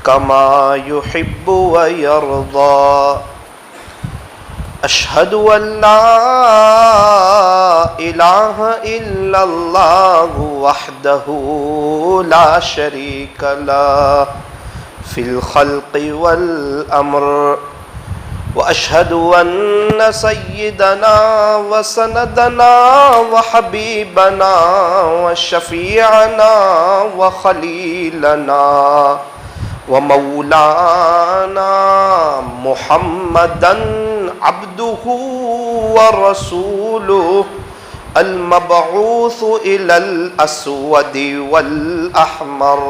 كما يحب ويرضى. أشهد أن لا إله إلا الله وحده لا شريك له في الخلق والأمر. وأشهد أن سيدنا وسندنا وحبيبنا وشفيعنا وخليلنا ومولانا محمدا عبده ورسوله المبعوث إلى الأسود والأحمر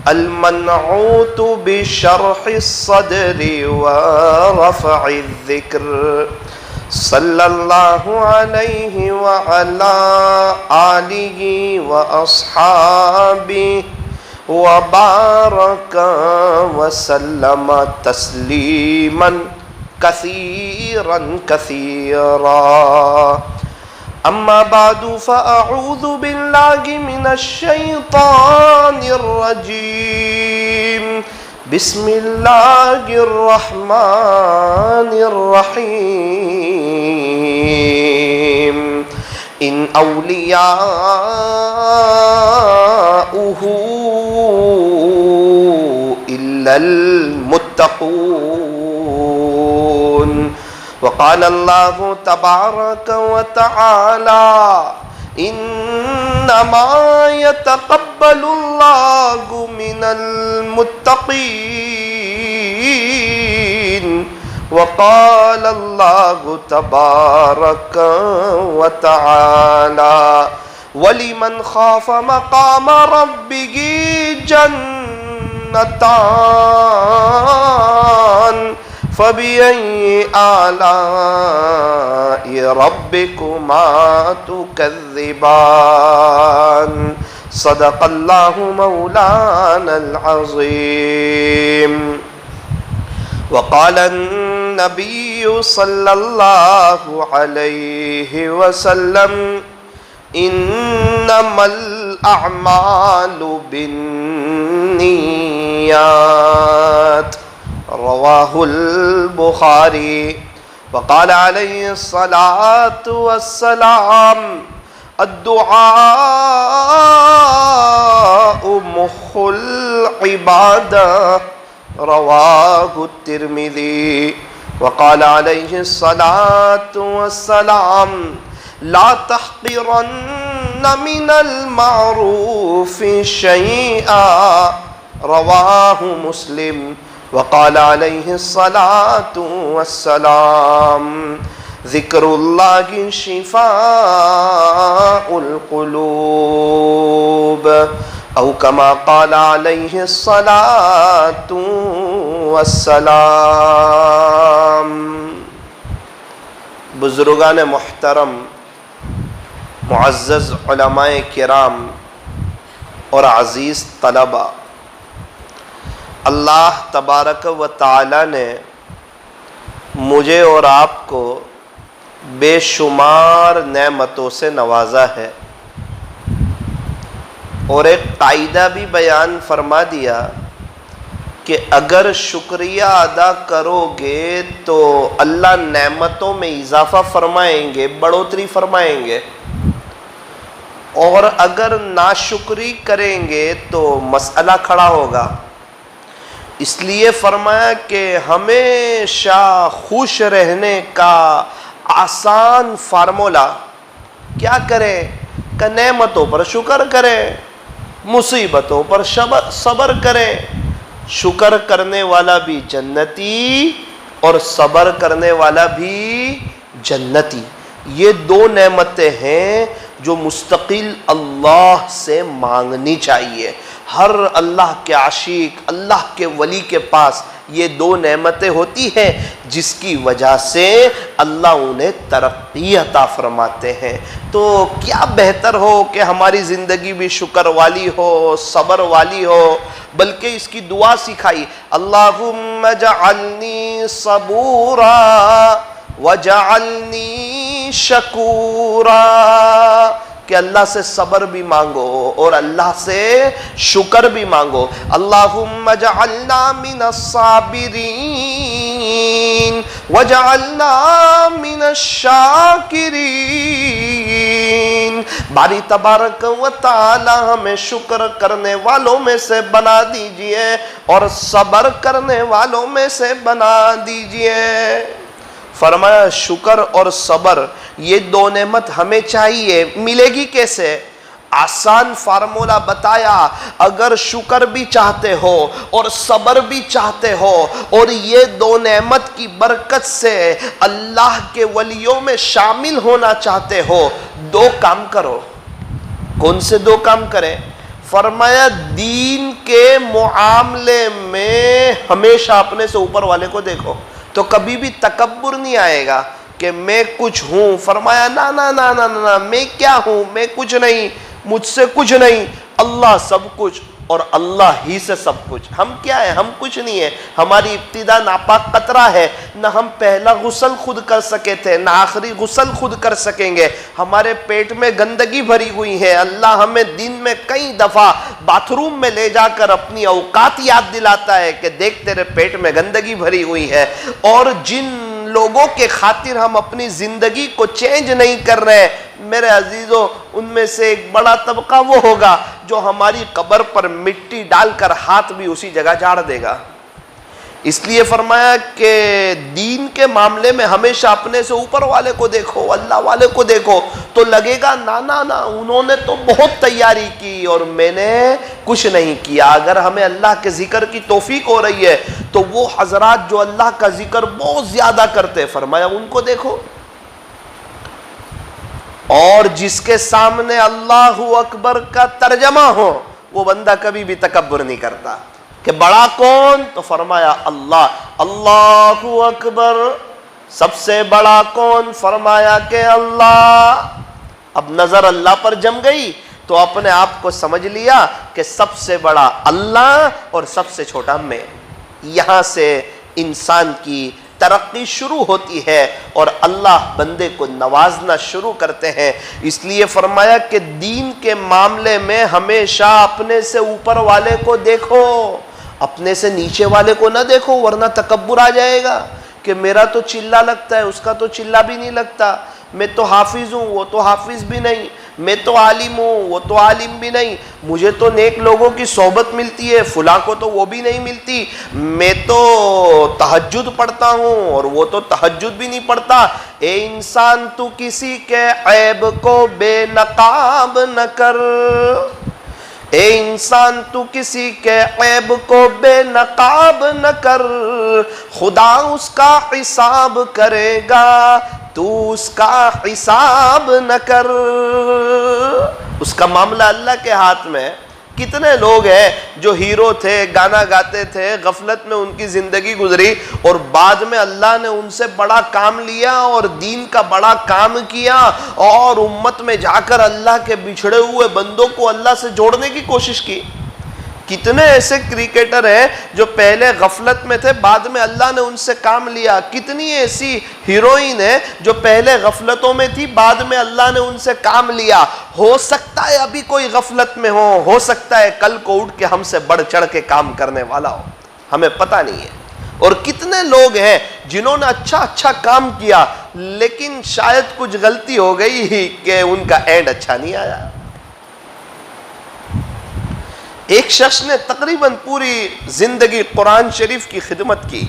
المنعوت بشرح الصدر ورفع الذكر صلى الله عليه وعلى آله وأصحابه وبارك وسلم تسليما كثيرا كثيرا. أما بعد فأعوذ بالله من الشيطان الرجيم. بسم الله الرحمن الرحيم. إن أولياؤه إلا المتقون. وقال الله تبارك وتعالى إنما يتقبل الله من المتقين. وقال الله تبارك وتعالى ولمن خاف مقام ربه جنتان فبأي آلاء ربكما تكذبان. صدق الله مولانا العظيم. وقال النبي صلى الله عليه وسلم إنما الأعمال بالنيات. رواه البخاري. وقال عليه الصلاة والسلام الدعاء مخ العبادة. رواه الترمذي. وقال عليه الصلاة والسلام لا تحقرن من المعروف شيئا. رواه مسلم. وقال عليه الصلاة والسلام ذكر الله شفاء القلوب أو كما قال عليه الصلاة والسلام. بزرگان محترم، معزز علماء کرام اور عزیز طلبہ، اللہ تبارک و تعالی نے مجھے اور آپ کو بے شمار نعمتوں سے نوازا ہے، اور ایک قاعدہ بھی بیان فرما دیا کہ اگر شکریہ ادا کرو گے تو اللہ نعمتوں میں اضافہ فرمائیں گے، بڑھوتری فرمائیں گے، اور اگر ناشکری کریں گے تو مسئلہ کھڑا ہوگا. اس لیے فرمایا کہ ہمیشہ خوش رہنے کا آسان فارمولا کیا کریں کہ نعمتوں پر شکر کریں، مصیبتوں پر صبر کریں. شکر کرنے والا بھی جنتی اور صبر کرنے والا بھی جنتی. یہ دو نعمتیں ہیں جو مستقل اللہ سے مانگنی چاہیے. ہر اللہ کے عاشق، اللہ کے ولی کے پاس یہ دو نعمتیں ہوتی ہیں جس کی وجہ سے اللہ انہیں ترقی عطا فرماتے ہیں. تو کیا بہتر ہو کہ ہماری زندگی بھی شکر والی ہو، صبر والی ہو، بلکہ اس کی دعا سکھائی اللہم اجعلنی صبورا وجعلنی شکورا. کہ اللہ سے صبر بھی مانگو اور اللہ سے شکر بھی مانگو. اللہم اجعلنا من الصابرین وجعلنا من الشاکرین. باری تبارک و تعالی ہمیں شکر کرنے والوں میں سے بنا دیجئے اور صبر کرنے والوں میں سے بنا دیجئے. فرمایا شکر اور صبر یہ دو نعمت ہمیں چاہیے. ملے گی کیسے؟ آسان فارمولا بتایا. اگر شکر بھی چاہتے ہو اور صبر بھی چاہتے ہو اور یہ دو نعمت کی برکت سے اللہ کے ولیوں میں شامل ہونا چاہتے ہو، دو کام کرو. کون سے دو کام کریں؟ فرمایا دین کے معاملے میں ہمیشہ اپنے سے اوپر والے کو دیکھو تو کبھی بھی تکبر نہیں آئے گا کہ میں کچھ ہوں. فرمایا نا نا نا نا نا، میں کیا ہوں؟ میں کچھ نہیں، مجھ سے کچھ نہیں، اللہ سب کچھ اور اللہ ہی سے سب کچھ. ہم کیا ہے؟ ہم کچھ نہیں ہے. ہماری ابتدا ناپاک قطرہ ہے. نہ ہم پہلا غسل خود کر سکے تھے، نہ آخری غسل خود کر سکیں گے. ہمارے پیٹ میں گندگی بھری ہوئی ہے. اللہ ہمیں دن میں کئی دفعہ باتھ روم میں لے جا کر اپنی اوقات یاد دلاتا ہے کہ دیکھ تیرے پیٹ میں گندگی بھری ہوئی ہے. اور جن لوگوں کے خاطر ہم اپنی زندگی کو چینج نہیں کر رہے، میرے عزیزوں، ان میں سے ایک بڑا طبقہ وہ ہوگا جو ہماری قبر پر مٹی ڈال کر ہاتھ بھی اسی جگہ جھاڑ دے گا. اس لیے فرمایا کہ دین کے معاملے میں ہمیشہ اپنے سے اوپر والے کو دیکھو، اللہ والے کو دیکھو تو لگے گا نا نا نا، انہوں نے تو بہت تیاری کی اور میں نے کچھ نہیں کیا. اگر ہمیں اللہ کے ذکر کی توفیق ہو رہی ہے تو وہ حضرات جو اللہ کا ذکر بہت زیادہ کرتے، فرمایا ان کو دیکھو. اور جس کے سامنے اللہ اکبر کا ترجمہ ہو وہ بندہ کبھی بھی تکبر نہیں کرتا کہ بڑا کون؟ تو فرمایا اللہ. اللہ اکبر، سب سے بڑا کون؟ فرمایا کہ اللہ. اب نظر اللہ پر جم گئی تو اپنے آپ کو سمجھ لیا کہ سب سے بڑا اللہ اور سب سے چھوٹا میں. یہاں سے انسان کی ترقی شروع ہوتی ہے اور اللہ بندے کو نوازنا شروع کرتے ہیں. اس لیے فرمایا کہ دین کے معاملے میں ہمیشہ اپنے سے اوپر والے کو دیکھو، اپنے سے نیچے والے کو نہ دیکھو، ورنہ تکبر آ جائے گا کہ میرا تو چلا لگتا ہے، اس کا تو چلا بھی نہیں لگتا. میں تو حافظ ہوں، وہ تو حافظ بھی نہیں. میں تو عالم ہوں، وہ تو عالم بھی نہیں. مجھے تو نیک لوگوں کی صحبت ملتی ہے، فلاں کو تو وہ بھی نہیں ملتی. میں تو تہجد پڑھتا ہوں اور وہ تو تہجد بھی نہیں پڑھتا. اے انسان تو کسی کے عیب کو بے نقاب نہ کر. اے انسان تو کسی کے عیب کو بے نقاب نہ کر. خدا اس کا حساب کرے گا، تو اس کا حساب نہ کر. اس کا معاملہ اللہ کے ہاتھ میں. کتنے لوگ ہیں جو ہیرو تھے، گانا گاتے تھے، غفلت میں ان کی زندگی گزری اور بعد میں اللہ نے ان سے بڑا کام لیا اور دین کا بڑا کام کیا اور امت میں جا کر اللہ کے بچھڑے ہوئے بندوں کو اللہ سے جوڑنے کی کوشش کی. کتنے ایسے کرکٹر ہیں جو پہلے غفلت میں تھے، بعد میں اللہ نے ان سے کام لیا. کتنی ایسی ہیروئن ہیں جو پہلے غفلتوں میں تھی، بعد میں اللہ نے ان سے کام لیا. ہو سکتا ہے ابھی کوئی غفلت میں ہو سکتا ہے کل کو اٹھ کے ہم سے بڑھ چڑھ کے کام کرنے والا ہو، ہمیں پتہ نہیں ہے. اور کتنے لوگ ہیں جنہوں نے اچھا کام کیا لیکن شاید کچھ غلطی ہو گئی کہ ان کا اینڈ اچھا نہیں آیا. ایک شخص نے تقریباً پوری زندگی قرآن شریف کی خدمت کی،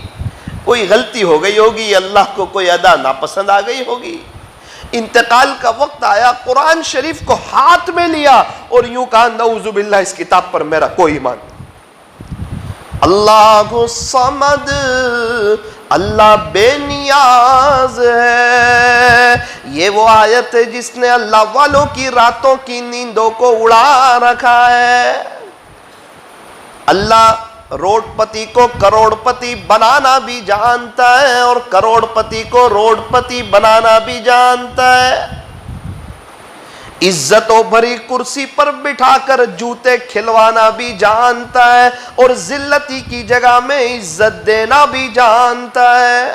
کوئی غلطی ہو گئی ہوگی، اللہ کو کوئی ادا ناپسند آ گئی ہوگی. انتقال کا وقت آیا، قرآن شریف کو ہاتھ میں لیا اور یوں کہا نعوذ باللہ اس کتاب پر میرا کوئی ایمان نہیں. اللہ الصمد، اللہ بے نیاز ہے. یہ وہ آیت ہے جس نے اللہ والوں کی راتوں کی نیندوں کو اڑا رکھا ہے. اللہ روڈ پتی کو کروڑ پتی بنانا بھی جانتا ہے اور کروڑ پتی کو روڈ پتی بنانا بھی جانتا ہے. عزتوں بھری کرسی پر بٹھا کر جوتے کھلوانا بھی جانتا ہے اور ذلتی کی جگہ میں عزت دینا بھی جانتا ہے.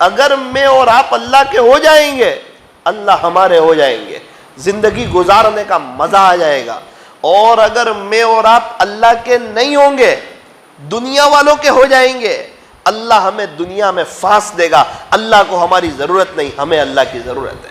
اگر میں اور آپ اللہ کے ہو جائیں گے اللہ ہمارے ہو جائیں گے، زندگی گزارنے کا مزہ آ جائے گا. اور اگر میں اور آپ اللہ کے نہیں ہوں گے، دنیا والوں کے ہو جائیں گے، اللہ ہمیں دنیا میں پھانس دے گا. اللہ کو ہماری ضرورت نہیں، ہمیں اللہ کی ضرورت ہے.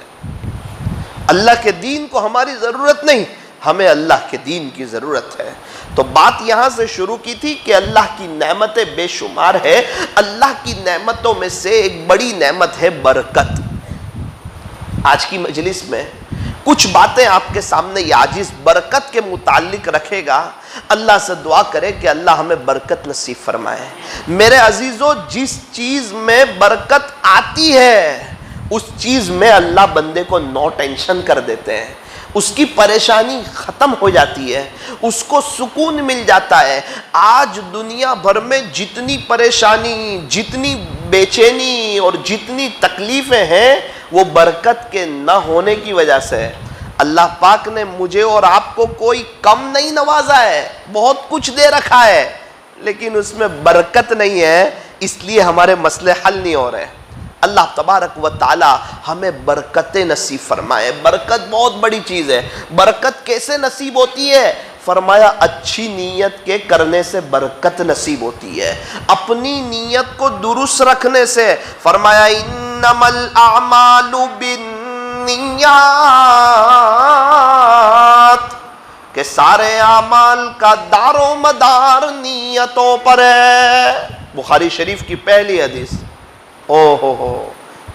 اللہ کے دین کو ہماری ضرورت نہیں، ہمیں اللہ کے دین کی ضرورت ہے. تو بات یہاں سے شروع کی تھی کہ اللہ کی نعمتیں بے شمار ہے. اللہ کی نعمتوں میں سے ایک بڑی نعمت ہے برکت. آج کی مجلس میں کچھ باتیں آپ کے سامنے یہ عاجز برکت کے متعلق رکھے گا. اللہ سے دعا کرے کہ اللہ ہمیں برکت نصیب فرمائے. میرے عزیزو، جس چیز میں برکت آتی ہے اس چیز میں اللہ بندے کو نو ٹینشن کر دیتے ہیں. اس کی پریشانی ختم ہو جاتی ہے، اس کو سکون مل جاتا ہے. آج دنیا بھر میں جتنی پریشانی، جتنی بے چینی اور جتنی تکلیفیں ہیں وہ برکت کے نہ ہونے کی وجہ سے ہے. اللہ پاک نے مجھے اور آپ کو کوئی کم نہیں نوازا ہے، بہت کچھ دے رکھا ہے، لیکن اس میں برکت نہیں ہے، اس لیے ہمارے مسئلے حل نہیں ہو رہے. اللہ تبارک و تعالی ہمیں برکتیں نصیب فرمائے. برکت بہت بڑی چیز ہے. برکت کیسے نصیب ہوتی ہے؟ فرمایا اچھی نیت کے کرنے سے برکت نصیب ہوتی ہے، اپنی نیت کو درست رکھنے سے. فرمایا انما الاعمال بالنیات، کہ سارے اعمال کا دار و مدار نیتوں پر ہے. بخاری شریف کی پہلی حدیث.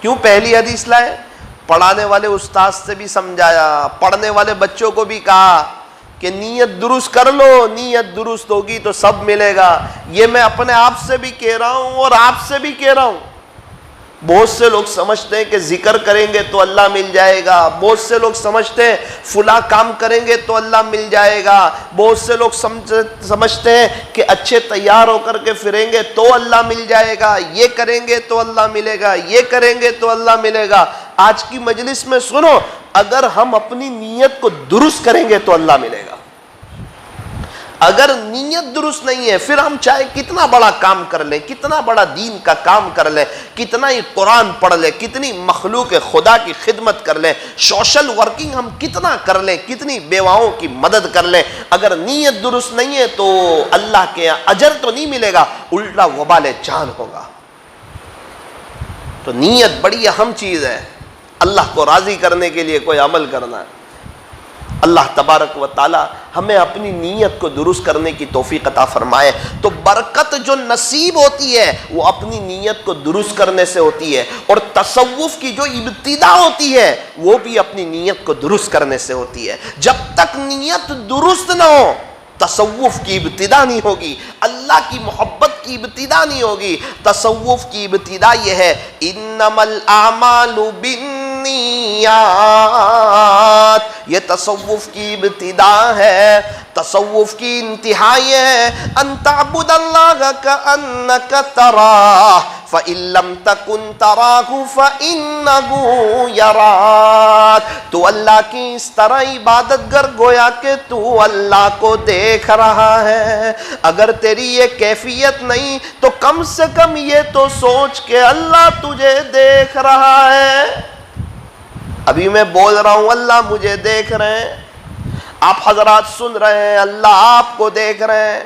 کیوں پہلی حدیث لائے؟ پڑھانے والے استاد سے بھی سمجھایا، پڑھنے والے بچوں کو بھی کہا کہ نیت درست کر لو، نیت درست ہوگی تو سب ملے گا. یہ میں اپنے آپ سے بھی کہہ رہا ہوں اور آپ سے بھی کہہ رہا ہوں. بہت سے لوگ سمجھتے ہیں کہ ذکر کریں گے تو اللہ مل جائے گا، بہت سے لوگ سمجھتے ہیں فلاں کام کریں گے تو اللہ مل جائے گا، بہت سے لوگ سمجھتے ہیں کہ اچھے تیار ہو کر کے پھریں گے تو اللہ مل جائے گا، یہ کریں گے تو اللہ ملے گا، یہ کریں گے تو اللہ ملے گا. آج کی مجلس میں سنو، اگر ہم اپنی نیت کو درست کریں گے تو اللہ ملے گا. اگر نیت درست نہیں ہے پھر ہم چاہے کتنا بڑا کام کر لیں، کتنا بڑا دین کا کام کر لیں، کتنا ہی قرآن پڑھ لیں، کتنی مخلوق خدا کی خدمت کر لیں، سوشل ورکنگ ہم کتنا کر لیں، کتنی بیواؤں کی مدد کر لیں، اگر نیت درست نہیں ہے تو اللہ کے اجر تو نہیں ملے گا، الٹا وبال جان ہوگا. تو نیت بڑی اہم چیز ہے. اللہ کو راضی کرنے کے لیے کوئی عمل کرنا ہے. اللہ تبارک و تعالی ہمیں اپنی نیت کو درست کرنے کی توفیق عطا فرمائے. تو برکت جو نصیب ہوتی ہے وہ اپنی نیت کو درست کرنے سے ہوتی ہے، اور تصوف کی جو ابتدا ہوتی ہے وہ بھی اپنی نیت کو درست کرنے سے ہوتی ہے. جب تک نیت درست نہ ہو تصوف کی ابتدا نہیں ہوگی، اللہ کی محبت کی ابتدا نہیں ہوگی. تصوف کی ابتدا یہ ہے انما الاعمال بالنیات، یہ تصوف کی ابتدا ہے. تصوف کی انتہا یہ ہے ان تعبد اللہ کأنک تراہ فإن لم تکن تراہ فإنہ یراک. تو اللہ کی اس طرح عبادت کر گویا کہ تو اللہ کو دیکھ رہا ہے. اگر تیری یہ کیفیت نہیں تو کم سے کم یہ تو سوچ کہ اللہ تجھے دیکھ رہا ہے. ابھی میں بول رہا ہوں اللہ مجھے دیکھ رہے ہیں، آپ حضرات سن رہے ہیں اللہ آپ کو دیکھ رہے ہیں،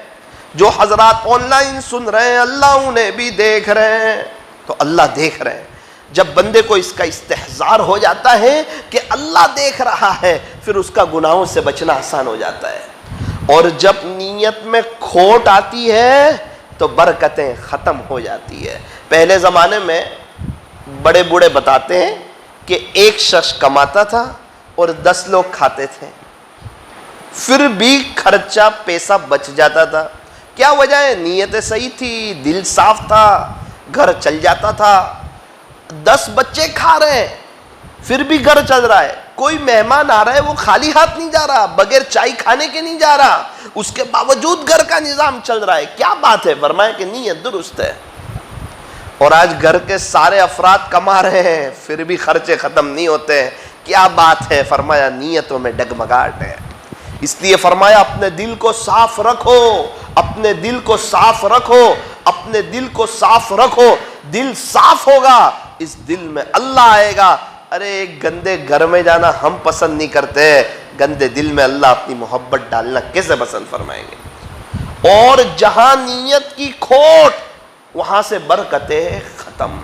جو حضرات آن لائن سن رہے ہیں اللہ انہیں بھی دیکھ رہے ہیں. تو اللہ دیکھ رہے ہیں. جب بندے کو اس کا استحضار ہو جاتا ہے کہ اللہ دیکھ رہا ہے پھر اس کا گناہوں سے بچنا آسان ہو جاتا ہے. اور جب نیت میں کھوٹ آتی ہے تو برکتیں ختم ہو جاتی ہے. پہلے زمانے میں بڑے بوڑھے بتاتے ہیں کہ ایک شخص کماتا تھا اور 10 لوگ کھاتے تھے، پھر بھی خرچہ پیسہ بچ جاتا تھا. کیا وجہ ہے؟ نیت صحیح تھی، دل صاف تھا، گھر چل جاتا تھا. 10 بچے کھا رہے ہیں پھر بھی گھر چل رہا ہے. کوئی مہمان آ رہا ہے وہ خالی ہاتھ نہیں جا رہا، بغیر چائے کھانے کے نہیں جا رہا، اس کے باوجود گھر کا نظام چل رہا ہے. کیا بات ہے؟ فرمایا کہ نیت درست ہے. اور آج گھر کے سارے افراد کما رہے ہیں پھر بھی خرچے ختم نہیں ہوتے ہیں. کیا بات ہے؟ فرمایا نیتوں میں ڈگمگاہٹ ہے. اس لیے فرمایا اپنے دل کو صاف رکھو، اپنے دل کو صاف رکھو، اپنے دل کو صاف رکھو. دل صاف ہوگا، اس دل میں اللہ آئے گا۔ ارے ایک گندے گھر میں جانا ہم پسند نہیں کرتے، گندے دل میں اللہ اپنی محبت ڈالنا کیسے پسند فرمائیں گے؟ اور جہاں نیت کی کھوٹ وہاں سے برکتیں ختم۔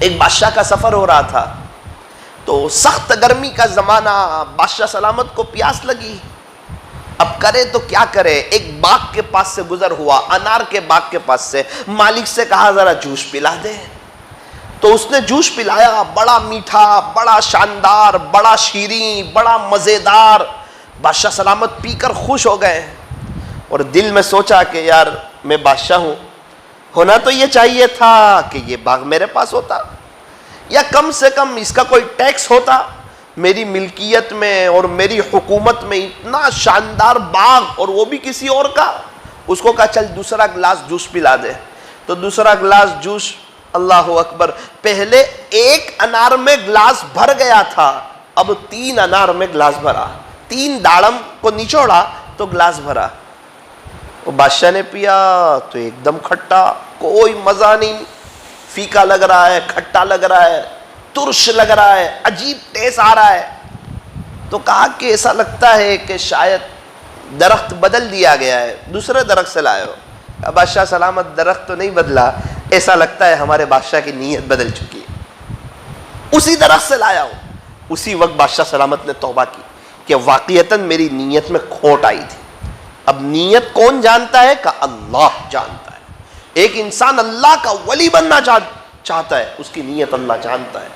ایک بادشاہ کا سفر ہو رہا تھا تو سخت گرمی کا زمانہ، بادشاہ سلامت کو پیاس لگی، اب کرے تو کیا کرے؟ ایک باغ کے پاس سے گزر ہوا، انار کے باغ کے پاس سے، مالک سے کہا ذرا جوس پلا دے، تو اس نے جوس پلایا، بڑا میٹھا، بڑا شاندار، بڑا شیریں، بڑا مزیدار۔ بادشاہ سلامت پی کر خوش ہو گئے اور دل میں سوچا کہ یار میں بادشاہ ہوں، ہونا تو یہ چاہیے تھا کہ یہ باغ میرے پاس ہوتا، یا کم سے کم اس کا کوئی ٹیکس ہوتا۔ میری ملکیت میں اور میری حکومت میں اتنا شاندار باغ، اور وہ بھی کسی اور کا۔ اس کو کہا چل دوسرا گلاس جوس پلا دے، تو دوسرا گلاس جوس، اللہ اکبر، پہلے ایک انار میں گلاس بھر گیا تھا، اب 3 انار میں گلاس بھرا، 3 داڑم کو نچوڑا تو گلاس بھرا۔ وہ بادشاہ نے پیا تو ایک دم کھٹا، کوئی مزہ نہیں، فیکا لگ رہا ہے، کھٹا لگ رہا ہے، ترش لگ رہا ہے، عجیب ٹیسٹ آ رہا ہے۔ تو کہا کہ ایسا لگتا ہے کہ شاید درخت بدل دیا گیا ہے، دوسرے درخت سے لائے ہو۔ بادشاہ سلامت درخت تو نہیں بدلا، ایسا لگتا ہے ہمارے بادشاہ کی نیت بدل چکی ہے، اسی درخت سے لایا ہوں۔ اسی وقت بادشاہ سلامت نے توبہ کی کہ واقعتاً میری نیت میں کھوٹ آئی تھی۔ اب نیت کون جانتا ہے؟ کہ اللہ جانتا ہے۔ ایک انسان اللہ کا ولی بننا چاہتا ہے، اس کی نیت اللہ جانتا ہے۔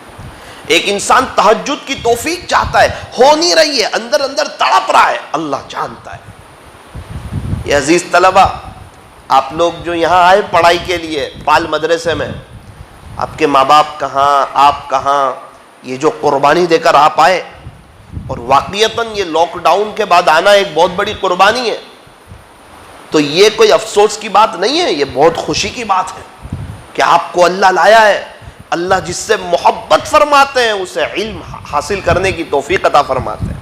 ایک انسان تہجد کی توفیق چاہتا ہے، ہو نہیں رہی ہے، اندر اندر تڑپ رہا ہے، اللہ جانتا ہے۔ یہ عزیز طلبہ، آپ لوگ جو یہاں آئے پڑھائی کے لیے پال مدرسے میں، آپ کے ماں باپ کہاں، آپ کہاں، یہ جو قربانی دے کر آپ آئے، اور واقعتاً یہ لاک ڈاؤن کے بعد آنا ایک بہت بڑی قربانی ہے، تو یہ کوئی افسوس کی بات نہیں ہے، یہ بہت خوشی کی بات ہے کہ آپ کو اللہ لایا ہے۔ اللہ جس سے محبت فرماتے ہیں اسے علم حاصل کرنے کی توفیق عطا فرماتے ہیں۔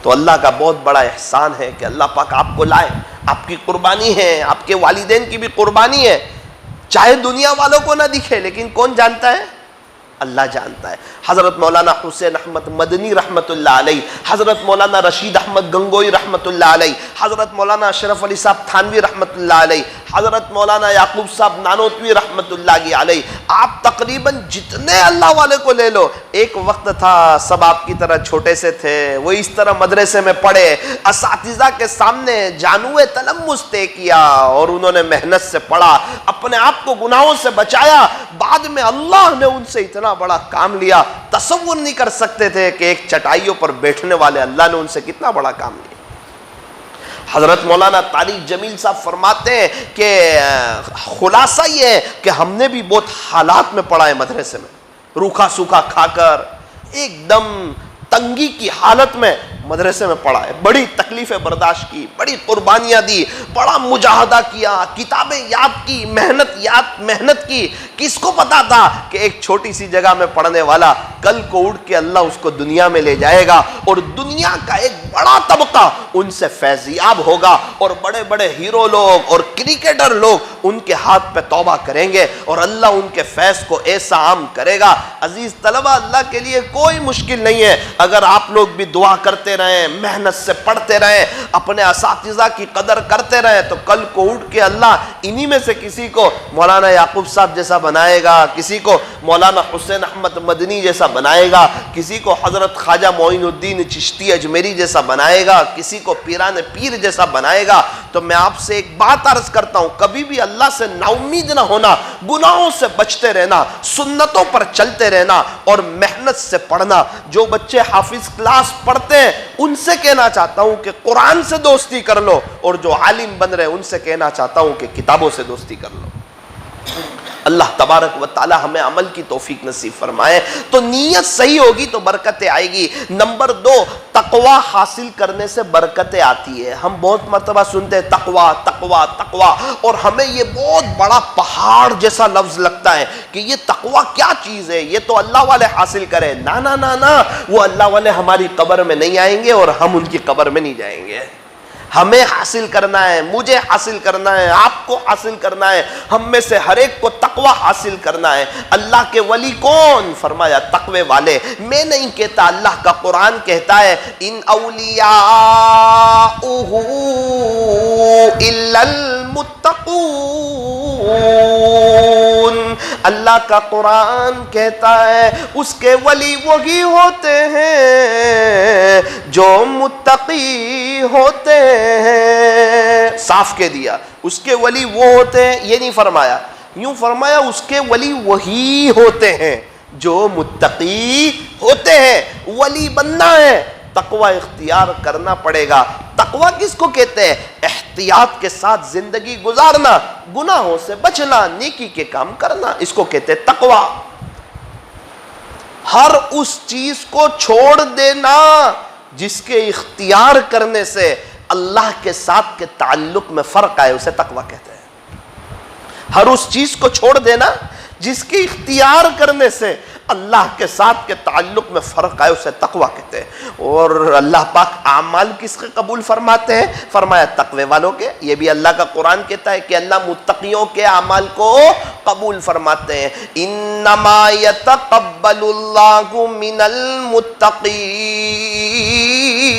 تو اللہ کا بہت بڑا احسان ہے کہ اللہ پاک آپ کو لائے، آپ کی قربانی ہے، آپ کے والدین کی بھی قربانی ہے، چاہے دنیا والوں کو نہ دکھے، لیکن کون جانتا ہے؟ اللہ جانتا ہے۔ حضرت مولانا حسین احمد مدنی رحمت اللہ علیہ، حضرت مولانا رشید احمد گنگوئی رحمت اللہ علیہ، حضرت مولانا اشرف علی صاحب تھانوی رحمت اللہ علیہ، حضرت مولانا یعقوب صاحب نانوتوی رحمت اللہ علیہ، آپ تقریباً جتنے اللہ والے کو لے لو، ایک وقت تھا سب آپ کی طرح چھوٹے سے تھے، وہ اس طرح مدرسے میں پڑھے، اساتذہ کے سامنے جانوے تلمس طے کیا، اور انہوں نے محنت سے پڑھا، اپنے آپ کو گناہوں سے بچایا، بعد میں اللہ نے ان سے اتنا بڑا کام لیا، تصور نہیں کر سکتے تھے کہ ایک چٹائیوں پر بیٹھنے والے اللہ نے ان سے کتنا بڑا کام لیا۔ حضرت مولانا طارق جمیل صاحب فرماتے ہیں کہ خلاصہ یہ ہے کہ ہم نے بھی بہت حالات میں پڑھا ہے مدرسے میں، روکھا سوکھا کھا کر، ایک دم تنگی کی حالت میں مدرسے میں پڑھا ہے، بڑی تکلیفیں برداشت کی، بڑی قربانیاں دی، بڑا مجاہدہ کیا، کتابیں یاد کی، محنت کی۔ کس کو پتا تھا کہ ایک چھوٹی سی جگہ میں پڑھنے والا کل کو اٹھ کے اللہ اس کو دنیا میں لے جائے گا، اور دنیا کا ایک بڑا طبقہ ان سے فیضیاب ہوگا، اور بڑے بڑے ہیرو لوگ اور کرکٹر لوگ ان کے ہاتھ پہ توبہ کریں گے، اور اللہ ان کے فیض کو ایسا عام کرے گا۔ عزیز طلبہ، اللہ کے لیے کوئی مشکل نہیں ہے، اگر آپ لوگ بھی دعا کرتے رہیں، محنت سے پڑھتے رہیں، اپنے اساتذہ کی قدر کرتے رہیں، تو کل کو اٹھ کے اللہ انہی میں سے کسی کو مولانا یعقوب صاحب جیسا بنائے گا، کسی کو مولانا حسین احمد مدنی جیسا بنائے گا، کسی کو حضرت خواجہ معین الدین چشتی اجمیری جیسا بنائے گا، کسی کو پیران پیر جیسا بنائے گا۔ تو میں آپ سے ایک بات عرض کرتا ہوں، کبھی بھی اللہ سے نا امید نہ ہونا، گناہوں سے بچتے رہنا، سنتوں پر چلتے رہنا، اور محنت سے پڑھنا۔ جو بچے حافظ کلاس پڑھتے ہیں ان سے کہنا چاہتا ہوں کہ قرآن سے دوستی کر لو، اور جو عالم بن رہے ان سے کہنا چاہتا ہوں کہ کتابوں سے دوستی کر لو۔ اللہ تبارک و تعالی ہمیں عمل کی توفیق نصیب فرمائے۔ تو نیت صحیح ہوگی تو برکتیں آئے گی۔ نمبر 2، تقوی حاصل کرنے سے برکتیں آتی ہے۔ ہم بہت مرتبہ سنتے ہیں تقوی تقوی تقوی، اور ہمیں یہ بہت بڑا پہاڑ جیسا لفظ لگتا ہے کہ یہ تقوی کیا چیز ہے، یہ تو اللہ والے حاصل کریں۔ نا نا نا نا، وہ اللہ والے ہماری قبر میں نہیں آئیں گے اور ہم ان کی قبر میں نہیں جائیں گے۔ ہمیں حاصل کرنا ہے، مجھے حاصل کرنا ہے، آپ کو حاصل کرنا ہے، ہم میں سے ہر ایک کو تقوی حاصل کرنا ہے۔ اللہ کے ولی کون؟ فرمایا تقوی والے۔ میں نہیں کہتا، اللہ کا قرآن کہتا ہے ان اولیاءہ الا المتقون۔ اللہ کا قرآن کہتا ہے اس کے ولی وہی ہوتے ہیں جو متقی ہوتے ہیں۔ صاف کہہ دیا، اس کے ولی وہ ہوتے ہیں، یہ نہیں فرمایا، یوں فرمایا اس کے ولی وہی ہوتے ہیں جو متقی ہوتے ہیں۔ ولی بننا ہے، تقوی اختیار کرنا پڑے گا۔ تقوی کس کو کہتے ہیں؟ احتیاط کے ساتھ زندگی گزارنا، گناہوں سے بچنا، نیکی کے کام کرنا، اس کو کہتے ہیں تقوی۔ ہر اس چیز کو چھوڑ دینا جس کے اختیار کرنے سے اللہ کے ساتھ کے تعلق میں فرق آئے، اسے تقوی کہتے ہیں۔ ہر اس چیز کو چھوڑ دینا جس کے اختیار کرنے سے اللہ کے ساتھ کے تعلق میں فرق آئے، اسے تقوی کہتے ہیں۔ اور اللہ پاک اعمال کس کے قبول فرماتے ہیں؟ فرمایا تقوی والوں کے۔ یہ بھی اللہ کا قرآن کہتا ہے کہ اللہ متقیوں کے اعمال کو قبول فرماتے ہیں۔ انما یتقبل اللہ من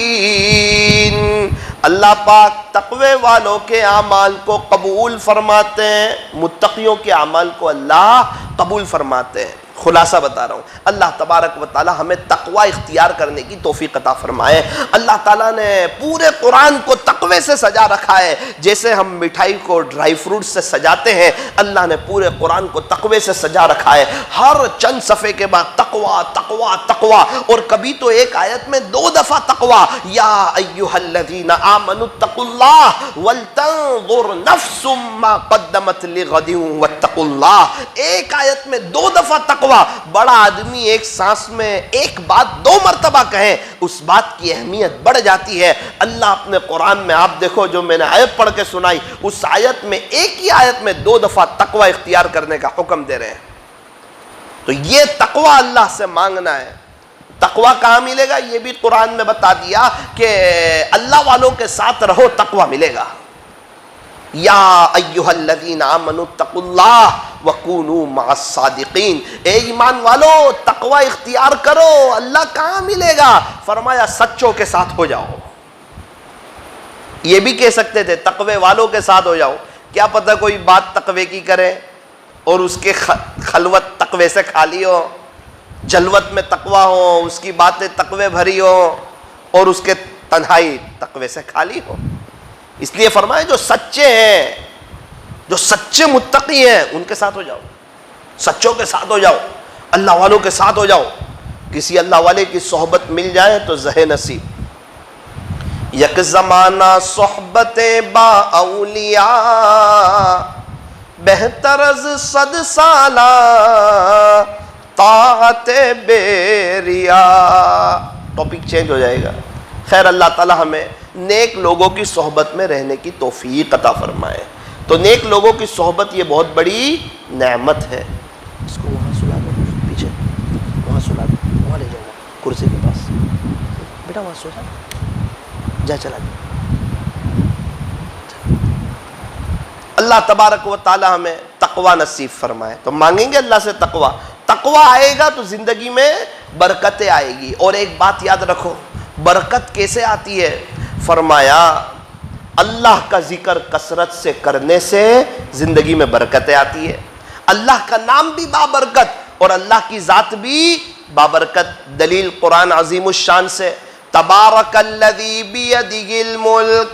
المتقین۔ اللہ پاک تقوی والوں کے اعمال کو قبول فرماتے ہیں، متقیوں کے اعمال کو اللہ قبول فرماتے ہیں۔ خلاصہ بتا رہا ہوں، اللہ تبارک و تعالی ہمیں تقوی اختیار کرنے کی توفیق عطا فرمائے۔ اللہ تعالیٰ نے پورے قرآن کو تقوی سے سجا رکھا ہے، جیسے ہم مٹھائی کو ڈرائی فروٹ سے سجاتے ہیں، اللہ نے پورے قرآن کو تقوی سے سجا رکھا ہے۔ ہر چند صفحے کے بعد تقوی تقوی تقوی، اور کبھی تو ایک آیت میں 2 دفعہ تقوی، یا ایھا الذین آمنوا اتقوا اللہ ولتنظر نفس ما قدمت لغد واتقوا اللہ۔ ایک آیت میں 2 دفعہ تقوی۔ بڑا آدمی ایک سانس میں ایک بات 2 مرتبہ کہیں، اس بات کی اہمیت بڑھ جاتی ہے۔ اللہ اپنے قرآن میں، آپ دیکھو جو میں نے آیت پڑھ کے سنائی، اس آیت میں ایک ہی آیت میں 2 دفعہ تقوی اختیار کرنے کا حکم دے رہے ہیں۔ تو یہ تقوی اللہ سے مانگنا ہے۔ تقوی کہاں ملے گا؟ یہ بھی قرآن میں بتا دیا کہ اللہ والوں کے ساتھ رہو، تقوی ملے گا۔ یا ایھا الذین آمنوا اتقوا اللہ وکونوا مع الصادقین۔ اے ایمان والو تقوی اختیار کرو۔ اللہ کہاں ملے گا؟ فرمایا سچوں کے ساتھ ہو جاؤ۔ یہ بھی کہہ سکتے تھے تقوی والوں کے ساتھ ہو جاؤ، کیا پتہ کوئی بات تقوی کی کرے اور اس کے خلوت تقوی سے خالی ہو، جلوت میں تقوی ہو، اس کی باتیں تقوی بھری ہو اور اس کے تنہائی تقوی سے خالی ہو۔ اس لیے فرمایا جو سچے ہیں، جو سچے متقی ہیں، ان کے ساتھ ہو جاؤ، سچوں کے ساتھ ہو جاؤ، اللہ والوں کے ساتھ ہو جاؤ۔ کسی اللہ والے کی صحبت مل جائے تو زہ نصیب۔ یک زمانہ صحبت با اولیاء بہتر از 100 سالہ طاعت بے ریا۔ ٹاپک چینج ہو جائے گا۔ خیر، اللہ تعالی ہمیں نیک لوگوں کی صحبت میں رہنے کی توفیق عطا فرمائے۔ تو نیک لوگوں کی صحبت یہ بہت بڑی نعمت ہے۔ اس کو وہاں سلا دو، پیچھے وہاں سلا دو، وہاں لے جاؤ کرسی کے پاس، بیٹا وہاں سو جا، چلا دو۔ اللہ تبارک و تعالی ہمیں تقوی نصیب فرمائے۔ تو مانگیں گے اللہ سے تقوی، تقوی آئے گا تو زندگی میں برکتیں آئے گی۔ اور ایک بات یاد رکھو، برکت کیسے آتی ہے؟ فرمایا اللہ کا ذکر کثرت سے کرنے سے زندگی میں برکتیں آتی ہے۔ اللہ کا نام بھی بابرکت اور اللہ کی ذات بھی بابرکت۔ دلیل قرآن عظیم الشان سے، تبارک الذی بیدہ الملک،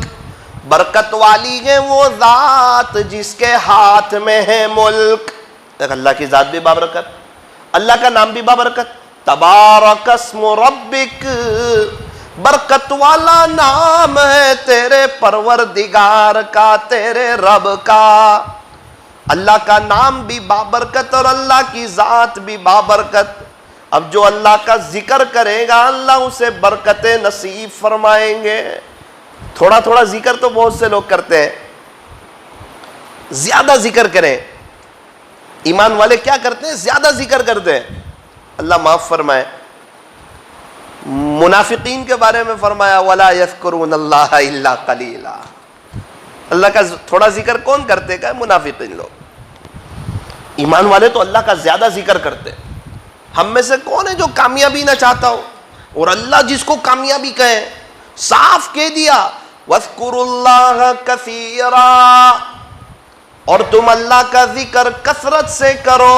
برکت والی ہے وہ ذات جس کے ہاتھ میں ہے ملک۔ اللہ کی ذات بھی بابرکت، اللہ کا نام بھی بابرکت۔ تبارک اسم ربک، برکت والا نام ہے تیرے پروردگار کا، تیرے رب کا۔ اللہ کا نام بھی بابرکت اور اللہ کی ذات بھی بابرکت۔ اب جو اللہ کا ذکر کرے گا اللہ اسے برکتیں نصیب فرمائیں گے۔ تھوڑا تھوڑا ذکر تو بہت سے لوگ کرتے ہیں، زیادہ ذکر کریں۔ ایمان والے کیا کرتے ہیں؟ زیادہ ذکر کرتے ہیں۔ اللہ معاف فرمائے، منافقین کے بارے میں فرمایا وَلَا يَذْكُرُونَ اللَّهَ إِلَّا قَلِيلًا. اللہ کا تھوڑا ذکر کون کرتے کا؟ منافقین لوگ. ایمان والے تو اللہ کا زیادہ ذکر کرتے. ہم میں سے کون ہے جو کامیابی نہ چاہتا ہو؟ اور اللہ جس کو کامیابی کہے صاف کہہ دیا وَاذْكُرُوا اللَّهَ كَثِيرًا، اور تم اللہ کا ذکر کثرت سے کرو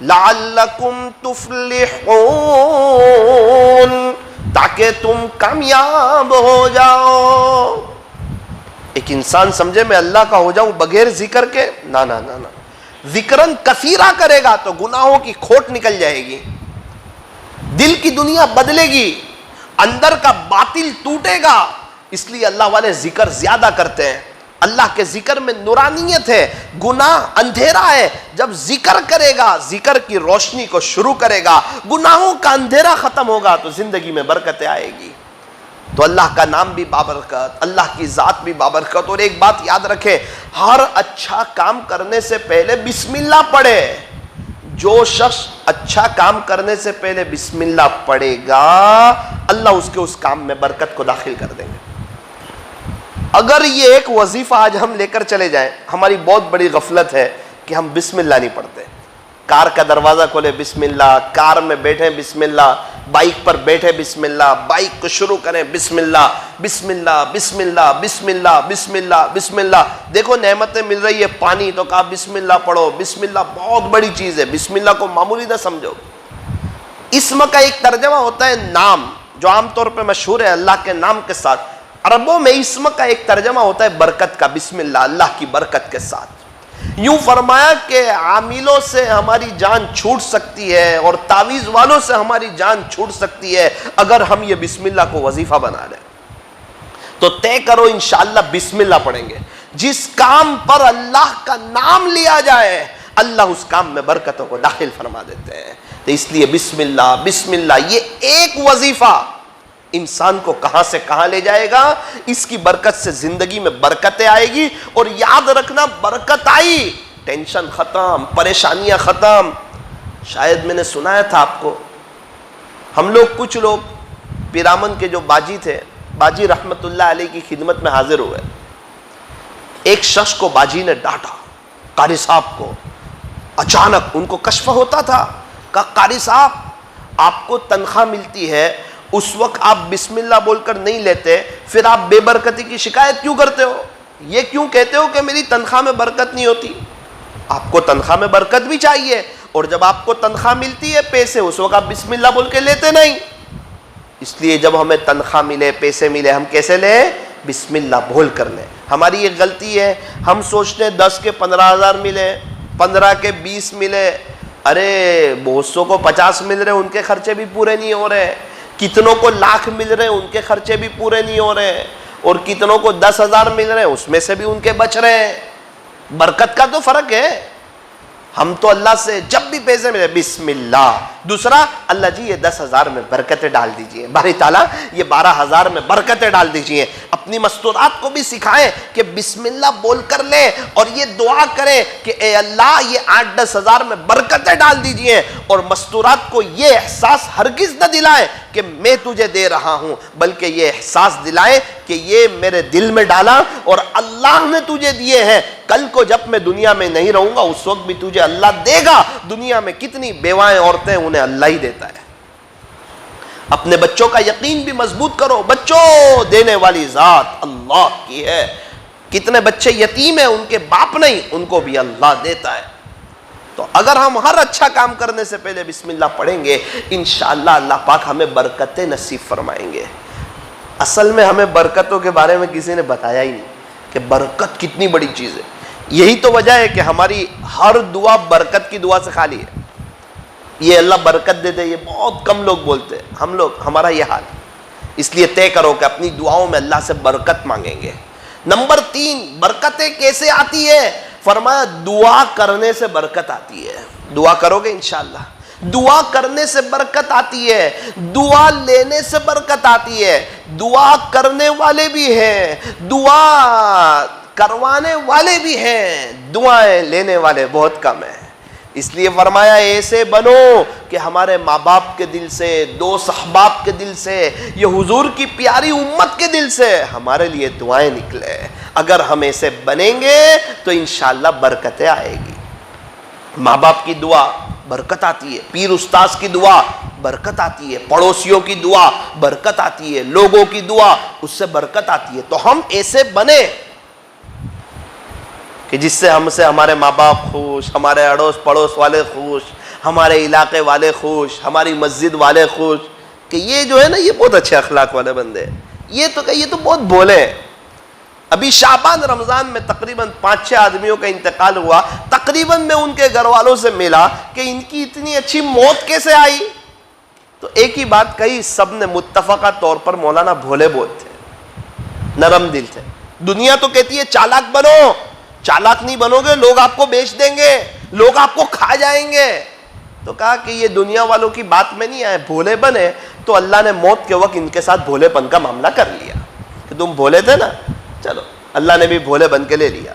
لعلکم تفلحون، تاکہ تم کامیاب ہو جاؤ. ایک انسان سمجھے میں اللہ کا ہو جاؤں بغیر ذکر کے، نا نا نا نا. ذکرن کثیرہ کرے گا تو گناہوں کی کھوٹ نکل جائے گی، دل کی دنیا بدلے گی، اندر کا باطل ٹوٹے گا. اس لیے اللہ والے ذکر زیادہ کرتے ہیں. اللہ کے ذکر میں نورانیت ہے، گناہ اندھیرا ہے. جب ذکر کرے گا، ذکر کی روشنی کو شروع کرے گا، گناہوں کا اندھیرا ختم ہوگا تو زندگی میں برکتیں آئے گی. تو اللہ کا نام بھی بابرکت، اللہ کی ذات بھی بابرکت. اور ایک بات یاد رکھے، ہر اچھا کام کرنے سے پہلے بسم اللہ پڑھے. جو شخص اچھا کام کرنے سے پہلے بسم اللہ پڑھے گا، اللہ اس کے اس کام میں برکت کو داخل کر دیں گے. اگر یہ ایک وظیفہ آج ہم لے کر چلے جائیں، ہماری بہت بڑی غفلت ہے کہ ہم بسم اللہ نہیں پڑھتے. کار کا دروازہ کھولے بسم اللہ، کار میں بیٹھے بسم اللہ، بائک پر بیٹھے بسم اللہ، بائک کو شروع کریں بسم اللہ بسم اللہ بسم اللہ بسم اللہ بسم اللہ بسم اللہ. دیکھو نعمتیں مل رہی ہے، پانی تو کہا بسم اللہ پڑھو. بسم اللہ بہت بڑی چیز ہے، بسم اللہ کو معمولی نہ سمجھو. اسم کا ایک ترجمہ ہوتا ہے نام، جو عام طور پہ مشہور ہے اللہ کے نام کے ساتھ. عربوں میں اسم کا ایک ترجمہ ہوتا ہے برکت کا، بسم اللہ، اللہ کی برکت کے ساتھ. یوں فرمایا کہ عاملوں سے ہماری جان چھوٹ سکتی ہے اور تعویذ والوں سے ہماری جان چھوٹ سکتی ہے اگر ہم یہ بسم اللہ کو وظیفہ بنا لیں. تو طے کرو انشاءاللہ بسم اللہ پڑھیں گے. جس کام پر اللہ کا نام لیا جائے اللہ اس کام میں برکتوں کو داخل فرما دیتے ہیں. تو اس لیے بسم اللہ یہ ایک وظیفہ انسان کو کہاں سے کہاں لے جائے گا. اس کی برکت سے زندگی میں برکتیں آئے گی. اور یاد رکھنا، برکت آئی ٹینشن ختم، پریشانیاں ختم. شاید میں نے سنایا تھا آپ کو، ہم لوگ کچھ لوگ پیرامن کے جو باجی تھے، باجی رحمت اللہ علیہ کی خدمت میں حاضر ہوئے. ایک شخص کو باجی نے ڈانٹا، قاری صاحب کو. اچانک ان کو کشف ہوتا تھا، کہا قاری صاحب آپ کو تنخواہ ملتی ہے، اس وقت آپ بسم اللہ بول کر نہیں لیتے، پھر آپ بے برکتی کی شکایت کیوں کرتے ہو؟ یہ کیوں کہتے ہو کہ میری تنخواہ میں برکت نہیں ہوتی؟ آپ کو تنخواہ میں برکت بھی چاہیے، اور جب آپ کو تنخواہ ملتی ہے پیسے، اس وقت آپ بسم اللہ بول کے لیتے نہیں. اس لیے جب ہمیں تنخواہ ملے، پیسے ملے، ہم کیسے لیں؟ بسم اللہ بول کر لیں. ہماری یہ غلطی ہے، ہم سوچتے ہیں 10 کے 15,000 ملے، 15 کے 20 ملے. ارے بہت سو کو 50 مل رہے، ان کے خرچے بھی پورے نہیں ہو رہے. کتنوں کو لاکھ مل رہے ہیں، ان کے خرچے بھی پورے نہیں ہو رہے. اور کتنوں کو 10,000 مل رہے ہیں، اس میں سے بھی ان کے بچ رہے ہیں. برکت کا تو فرق ہے. ہم تو اللہ سے جب بھی پیسے ملے بسم اللہ. دوسرا، اللہ جی یہ 10,000 میں برکتیں ڈال دیجئے، باری تعالیٰ یہ 12,000 میں برکتیں ڈال دیجئے. اپنی مستورات کو بھی سکھائیں کہ بسم اللہ بول کر لیں، اور یہ دعا کریں کہ اے اللہ یہ 8-10,000 میں برکتیں ڈال دیجئے. اور مستورات کو یہ احساس ہرگز نہ دلائیں کہ میں تجھے دے رہا ہوں، بلکہ یہ احساس دلائیں کہ یہ میرے دل میں ڈالا اور اللہ نے تجھے دیے ہیں. کل کو جب میں دنیا میں نہیں رہوں گا اس وقت بھی تجھے اللہ دے گا. دنیا میں کتنی بیوائیں عورتیں، انہیں اللہ ہی دیتا ہے. اپنے بچوں کا یقین بھی مضبوط کرو، بچوں دینے والی ذات اللہ کی ہے. کتنے بچے یتیم ہیں، ان کے باپ نہیں، ان کو بھی اللہ دیتا ہے. تو اگر ہم ہر اچھا کام کرنے سے پہلے بسم اللہ پڑھیں گے، انشاءاللہ اللہ پاک ہمیں برکتیں نصیب فرمائیں گے. اصل میں ہمیں برکتوں کے بارے میں کسی نے بتایا ہی نہیں کہ برکت کتنی بڑی چیز ہے. یہی تو وجہ ہے کہ ہماری ہر دعا برکت کی دعا سے خالی ہے. یہ اللہ برکت دے دے، یہ بہت کم لوگ بولتے ہیں. ہم لوگ، ہمارا یہ حال. اس لیے طے کرو کہ اپنی دعاؤں میں اللہ سے برکت مانگیں گے. نمبر 3، برکتیں کیسے آتی ہے؟ فرمایا دعا کرنے سے برکت آتی ہے. دعا کرو گے انشاءاللہ. دعا کرنے سے برکت آتی ہے، دعا لینے سے برکت آتی ہے. دعا کرنے والے بھی ہیں، دعا کروانے والے بھی ہیں، دعائیں لینے والے بہت کم ہیں. اس لیے فرمایا ایسے بنو کہ ہمارے ماں باپ کے دل سے، دوست احباب کے دل سے، یہ حضور کی پیاری امت کے دل سے ہمارے لیے دعائیں نکلے. اگر ہم ایسے بنیں گے تو انشاءاللہ برکتیں آئے گی. ماں باپ کی دعا برکت آتی ہے، پیر استاذ کی دعا برکت آتی ہے، پڑوسیوں کی دعا برکت آتی ہے، لوگوں کی دعا اس سے برکت آتی ہے. تو ہم ایسے بنے کہ جس سے ہم سے ہمارے ماں باپ خوش، ہمارے اڑوس پڑوس والے خوش، ہمارے علاقے والے خوش، ہماری مسجد والے خوش کہ یہ جو ہے نا یہ بہت اچھے اخلاق والے بندے ہیں، یہ تو بہت بھولے ہیں. ابھی شعبان رمضان میں تقریباً 5-6 آدمیوں کا انتقال ہوا. تقریباً میں ان کے گھر والوں سے ملا کہ ان کی اتنی اچھی موت کیسے آئی. تو ایک ہی بات کہی، سب نے متفقہ طور پر مولانا بھولے بہت تھے، نرم دل تھے. دنیا تو کہتی ہے چالاک بنو، چالاک نہیں بنو گے لوگ آپ کو بیچ دیں گے، لوگ آپ کو کھا جائیں گے. تو کہا کہ یہ دنیا والوں کی بات میں نہیں آئے، بھولے بنے. تو اللہ نے موت کے وقت ان کے ساتھ بھولے پن کا معاملہ کر لیا کہ تم بھولے تھے نا، چلو اللہ نے بھی بھولے بن کے لے لیا.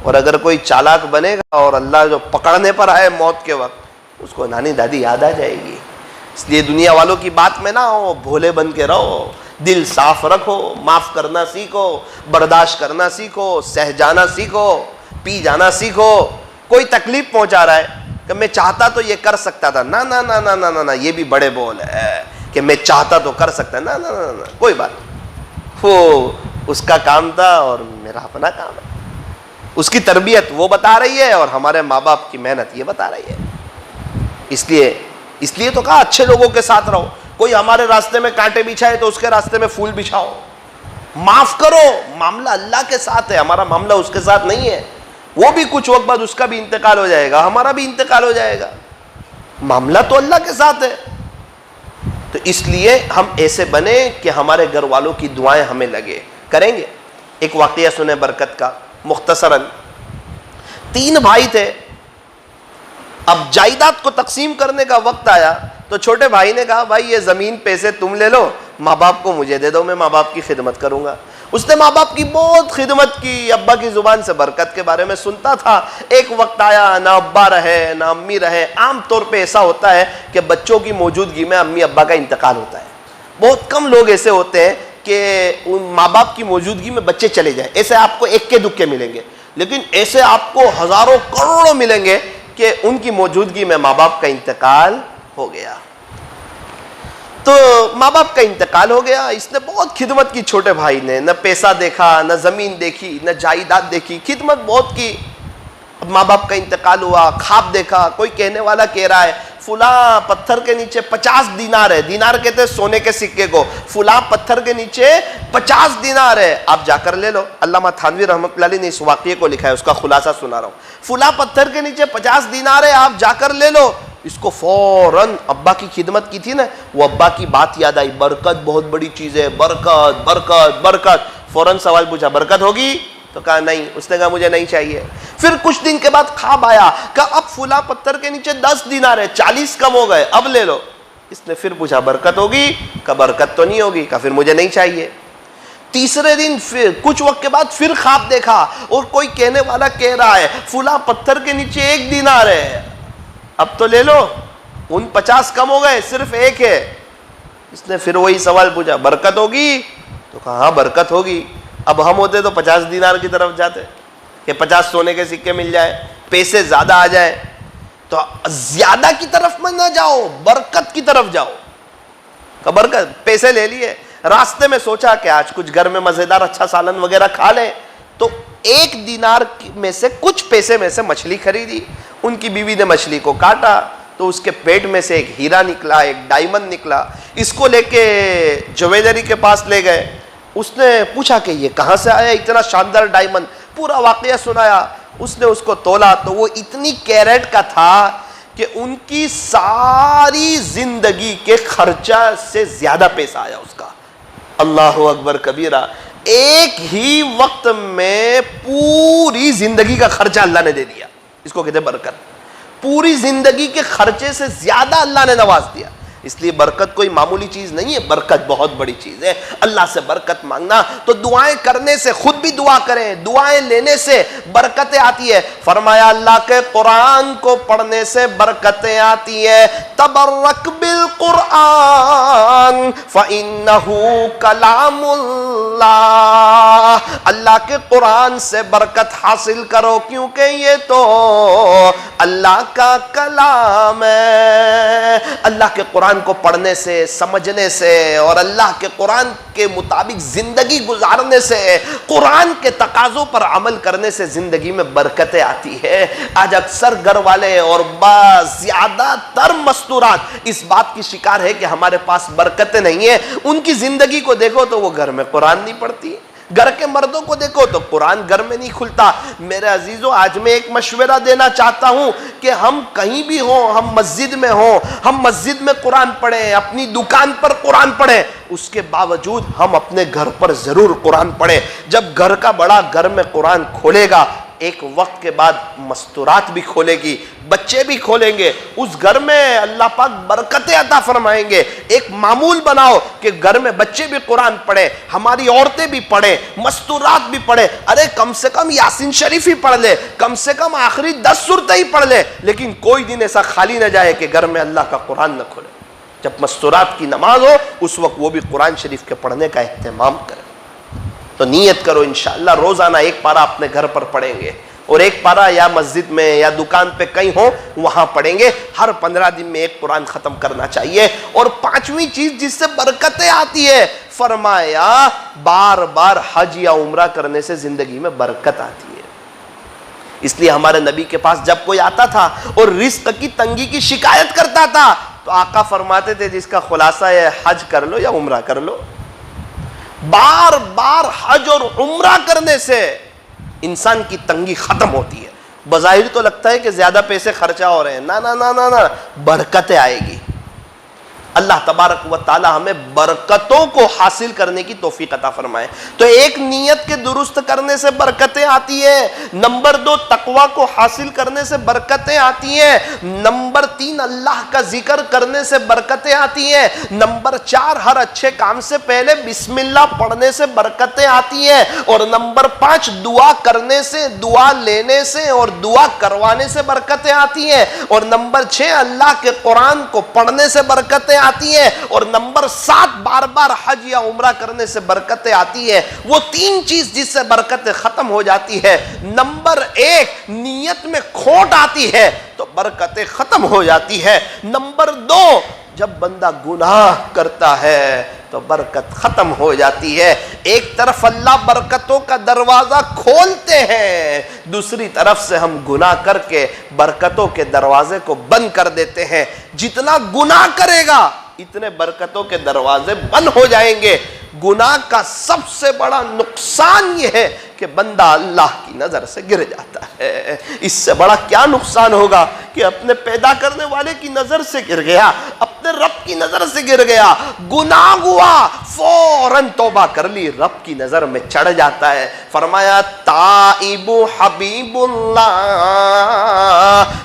اور اگر کوئی چالاک بنے گا اور اللہ جو پکڑنے پر آئے موت کے وقت، اس کو نانی دادی یاد آ جائے گی. اس لیے دنیا والوں کی بات میں نہ ہو، بھولے بن کے رہو، دل صاف رکھو، معاف کرنا سیکھو، برداشت کرنا سیکھو، سہ جانا سیکھو، پی جانا سیکھو. کوئی تکلیف پہنچا رہا ہے کہ میں چاہتا تو یہ کر سکتا تھا، نہ نہ نہ نہ نہ نہ، یہ بھی بڑے بول ہے کہ میں چاہتا تو کر سکتا، نہ نہ نہ نہ، کوئی بات نہیں، وہ اس کا کام تھا اور میرا اپنا کام ہے. اس کی تربیت وہ بتا رہی ہے اور ہمارے ماں باپ کی محنت یہ بتا رہی ہے. اس لیے تو کہا اچھے لوگوں کے ساتھ رہو. کوئی ہمارے راستے میں کانٹے بچھائے تو اس کے راستے میں پھول بچھاؤ. معاف کرو، معاملہ اللہ کے ساتھ ہے، ہمارا معاملہ اس کے ساتھ نہیں ہے. وہ بھی کچھ وقت بعد اس کا بھی انتقال ہو جائے گا، ہمارا بھی انتقال ہو جائے گا، معاملہ تو اللہ کے ساتھ ہے. تو اس لیے ہم ایسے بنے کہ ہمارے گھر والوں کی دعائیں ہمیں لگے. کریں گے. ایک واقعہ سنیں برکت کا مختصراً. 3 بھائی تھے. اب جائیداد کو تقسیم کرنے کا وقت آیا تو چھوٹے بھائی نے کہا بھائی یہ زمین پیسے تم لے لو، ماں باپ کو مجھے دے دو، میں ماں باپ کی خدمت کروں گا. اس نے ماں باپ کی بہت خدمت کی، ابا کی زبان سے برکت کے بارے میں سنتا تھا. ایک وقت آیا نہ ابا رہے نہ امی رہے. عام طور پہ ایسا ہوتا ہے کہ بچوں کی موجودگی میں امی ابا کا انتقال ہوتا ہے. بہت کم لوگ ایسے ہوتے ہیں کہ ان ماں باپ کی موجودگی میں بچے چلے جائیں. ایسے آپ کو ایک دکے ملیں گے، لیکن ایسے آپ کو ہزاروں کروڑوں ملیں گے کہ ان کی موجودگی میں ماں باپ کا انتقال ہو گیا. تو ماں باپ کا انتقال ہو گیا. اس نے بہت خدمت کی چھوٹے بھائی نے، نہ پیسہ دیکھا، نہ زمین دیکھی، نہ جائیداد دیکھی، خدمت بہت کی. اب ماں باپ کا انتقال ہوا، خواب دیکھا. کوئی کہنے والا کہہ رہا ہے فلاں پتھر کے نیچے 50 دینار ہے. دینار کہتے ہیں سونے کے سکے کو. فلاں پتھر کے نیچے 50 دینار ہے، آپ جا کر لے لو. علامہ تھانوی رحمۃ اللہ علیہ نے اس واقعے کو لکھا ہے، اس کا خلاصہ سنا رہا ہوں. فلاں پتھر کے نیچے 50 دینار ہے، آپ جا کر لے لو. اس کو فوراً ابا کی خدمت کی تھی نا، وہ ابا کی بات یاد آئی. برکت بہت بڑی چیز ہے، برکت برکت برکت. فوراً سوال پوچھا برکت ہوگی؟ تو کہا نہیں. اس نے کہا مجھے نہیں چاہیے. پھر کچھ دن کے بعد خواب آیا کہ اب فلاں پتھر کے نیچے 10 دینار ہے، 40 کم ہو گئے، اب لے لو. اس نے پھر پوچھا برکت ہوگی؟ کہ برکت تو نہیں ہوگی. کہ پھر مجھے نہیں چاہیے. تیسرے دن پھر کچھ وقت کے بعد پھر خواب دیکھا اور کوئی کہنے والا کہہ رہا ہے فلاں پتھر کے نیچے 1 دینار ہے، اب تو لے لو. ان 50 کم ہو گئے، صرف 1 ہے. اس نے پھر وہی سوال پوچھا برکت ہوگی؟ تو کہا ہاں برکت ہوگی. اب ہم ہوتے تو 50 دینار کی طرف جاتے کہ 50 سونے کے سکے مل جائے، پیسے زیادہ آ جائے. تو زیادہ کی طرف مت نہ جاؤ، برکت کی طرف جاؤ. کہ برکت. پیسے لے لیے، راستے میں سوچا کہ آج کچھ گھر میں مزیدار اچھا سالن وغیرہ کھا لیں. تو 1 دینار میں سے کچھ پیسے میں سے مچھلی خریدی. ان کی بیوی نے مچھلی کو کاٹا تو اس کے پیٹ میں سے ایک ہیرا نکلا، ایک ڈائمنڈ نکلا. اس کو لے کے جویلری کے پاس لے گئے. اس نے پوچھا کہ یہ کہاں سے آیا اتنا شاندار ڈائمنڈ؟ پورا واقعہ سنایا. اس نے اس کو تولا تو وہ اتنی کیرٹ کا تھا کہ ان کی ساری زندگی کے خرچہ سے زیادہ پیسہ آیا اس کا. اللہ اکبر کبیرہ. ایک ہی وقت میں پوری زندگی کا خرچہ اللہ نے دے دیا. اس کو کہتے ہیں برکت. پوری زندگی کے خرچے سے زیادہ اللہ نے نواز دیا. اس لیے برکت کوئی معمولی چیز نہیں ہے، برکت بہت بڑی چیز ہے۔ اللہ سے برکت مانگنا تو دعائیں کرنے سے، خود بھی دعا کریں، دعائیں لینے سے برکتیں آتی ہے۔ فرمایا اللہ کے قرآن کو پڑھنے سے برکتیں آتی ہے۔ تبرک بالقرآن فإنہ کلام اللہ، اللہ کے قرآن سے برکت حاصل کرو کیونکہ یہ تو اللہ کا کلام ہے۔ اللہ کے قرآن کو پڑھنے سے، سمجھنے سے اور اللہ کے قرآن کے مطابق زندگی گزارنے سے، قرآن کے تقاضوں پر عمل کرنے سے زندگی میں برکتیں آتی ہے۔ آج اکثر گھر والے اور زیادہ تر مستورات اس بات کی شکار ہے کہ ہمارے پاس برکتیں نہیں ہیں۔ ان کی زندگی کو دیکھو تو وہ گھر میں قرآن نہیں پڑھتی، گھر کے مردوں کو دیکھو تو قرآن گھر میں نہیں کھلتا۔ میرے عزیزو، آج میں ایک مشورہ دینا چاہتا ہوں کہ ہم کہیں بھی ہوں، ہم مسجد میں ہوں، ہم مسجد میں قرآن پڑھیں، اپنی دکان پر قرآن پڑھیں، اس کے باوجود ہم اپنے گھر پر ضرور قرآن پڑھیں۔ جب گھر کا بڑا گھر میں قرآن کھولے گا، ایک وقت کے بعد مستورات بھی کھولے گی، بچے بھی کھولیں گے، اس گھر میں اللہ پاک برکتیں عطا فرمائیں گے۔ ایک معمول بناؤ کہ گھر میں بچے بھی قرآن پڑھیں، ہماری عورتیں بھی پڑھیں، مستورات بھی پڑھیں۔ ارے کم سے کم یاسین شریف ہی پڑھ لے، کم سے کم آخری 10 سورتیں ہی پڑھ لے، لیکن کوئی دن ایسا خالی نہ جائے کہ گھر میں اللہ کا قرآن نہ کھولے۔ جب مستورات کی نماز ہو اس وقت وہ بھی قرآن شریف کے پڑھنے کا اہتمام کریں۔ تو نیت کرو انشاءاللہ روزانہ ایک پارہ اپنے گھر پر پڑھیں گے، اور ایک پارہ یا مسجد میں یا دکان پہ کہیں ہو وہاں پڑھیں گے۔ ہر 15 دن میں ایک قرآن ختم کرنا چاہیے۔ اور 5ویں چیز جس سے برکتیں آتی ہے، فرمایا بار بار حج یا عمرہ کرنے سے زندگی میں برکت آتی ہے۔ اس لیے ہمارے نبی کے پاس جب کوئی آتا تھا اور رزق کی تنگی کی شکایت کرتا تھا تو آقا فرماتے تھے جس کا خلاصہ ہے حج کر لو یا عمرہ کر لو۔ بار بار حج اور عمرہ کرنے سے انسان کی تنگی ختم ہوتی ہے۔ بظاہر تو لگتا ہے کہ زیادہ پیسے خرچہ ہو رہے ہیں، نہ نہ نہ نہ نہ، برکتیں آئے گی۔ اللہ تبارک و تعالی ہمیں برکتوں کو حاصل کرنے کی توفیق عطا فرمائے۔ تو ایک نیت کے درست کرنے سے برکتیں آتی ہیں، نمبر 2 تقوی کو حاصل کرنے سے برکتیں آتی ہیں، نمبر 3 اللہ کا ذکر کرنے سے برکتیں آتی ہیں، نمبر 4 ہر اچھے کام سے پہلے بسم اللہ پڑھنے سے برکتیں آتی ہیں، اور نمبر 5 دعا کرنے سے، دعا لینے سے اور دعا کروانے سے برکتیں آتی ہیں، اور نمبر 6 اللہ کے قرآن کو پڑھنے سے برکتیں آتی ہیں، اور نمبر 7 بار بار حج یا عمرہ کرنے سے برکتیں آتی ہیں۔ وہ 3 چیز جس سے برکتیں ختم ہو جاتی ہے، نمبر 1 نیت میں کھوٹ آتی ہے تو برکتیں ختم ہو جاتی ہے، نمبر 2 جب بندہ گناہ کرتا ہے تو برکت ختم ہو جاتی ہے۔ ایک طرف اللہ برکتوں کا دروازہ کھولتے ہیں، دوسری طرف سے ہم گناہ کر کے برکتوں کے دروازے کو بند کر دیتے ہیں۔ جتنا گناہ کرے گا اتنے برکتوں کے دروازے بند ہو جائیں گے۔ گناہ کا سب سے بڑا نقصان یہ ہے کہ بندہ اللہ کی نظر سے گر جاتا ہے۔ اس سے بڑا کیا نقصان ہوگا کہ اپنے پیدا کرنے والے کی نظر سے گر گیا، اپنے رب کی نظر سے گر گیا، گناہ ہوا، فوراً توبہ کر لی، رب کی نظر میں چڑھ جاتا ہے۔ فرمایا تائب حبیب اللہ،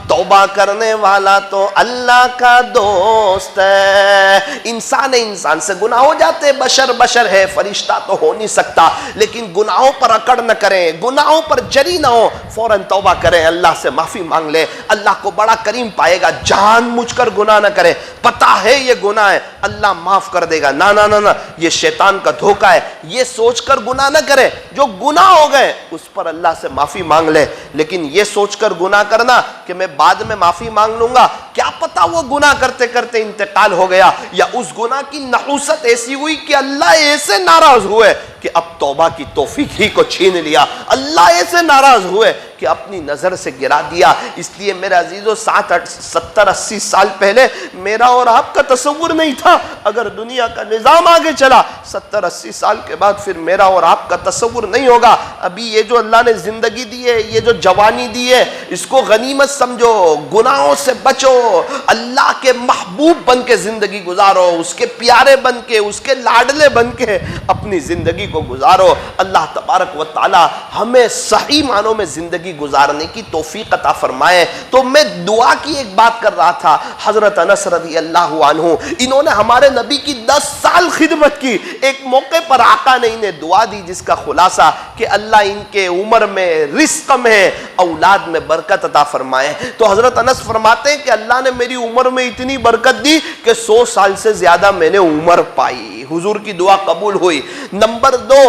توبہ کرنے والا تو اللہ کا دوست ہے۔ انسان سے گناہ ہو جاتے، بشر ہے، فرشتہ تو ہو نہیں سکتا، لیکن گناہوں پر اکڑ نہ کریں، گناہوں پر جری نہ ہو، فوراً توبہ کریں، اللہ سے معافی مانگ لیں، اللہ کو بڑا کریم پائے گا۔ جان مجھ کر گناہ نہ کریں، پتہ ہے یہ گناہ ہے، اللہ معاف کر دے گا، نہ نہ نہ نہ، یہ شیطان کا دھوکہ ہے، یہ سوچ کر گناہ نہ کریں۔ جو گناہ ہو گئے اس پر اللہ سے معافی مانگ لیں، لیکن یہ سوچ کر گناہ کرنا کہ میں بعد میں معافی مانگ لوں گا، کیا پتہ وہ گناہ کرتے کرتے انتقال ہو گیا، یا اس گناہ کی نحوست ایسی ہوئی کہ اللہ ایسے ناراض ہوئے کہ اب توبہ کی توفیق ہی کو چھین لیا، اللہ ایسے ناراض ہوئے کہ اپنی نظر سے گرا دیا۔ اس لیے میرے عزیزو 70-80 سال پہلے میرا اور آپ کا تصور نہیں تھا، اگر دنیا کا نظام آگے چلا 70-80 سال کے بعد پھر میرا اور آپ کا تصور نہیں ہوگا۔ ابھی یہ جو اللہ نے زندگی دی ہے، یہ جو جوانی دی ہے، اس کو غنیمت سمجھو، گناہوں سے بچو، اللہ کے محبوب بن کے زندگی گزارو، اس کے پیارے بن کے، اس کے لاڈلے بن کے اپنی زندگی کو گزارو۔ اللہ تبارک و تعالی ہمیں صحیح معنوں میں زندگی زندگی گزارنے کی توفیق عطا فرمائے۔ تو میں دعا کی ایک بات کر رہا تھا، حضرت انس رضی اللہ عنہ انہوں نے ہمارے نبی کی 10 سال خدمت کی۔ ایک موقع پر آقا نے انہیں دعا دی جس کا خلاصہ کہ اللہ ان کے عمر میں، رزق میں، اولاد میں برکت عطا فرمائے۔ تو حضرت انس فرماتے ہیں کہ اللہ نے میری عمر میں اتنی برکت دی کہ 100 سال سے زیادہ میں نے عمر پائی۔ حضور کی دعا قبول ہوئی۔ نمبر 2،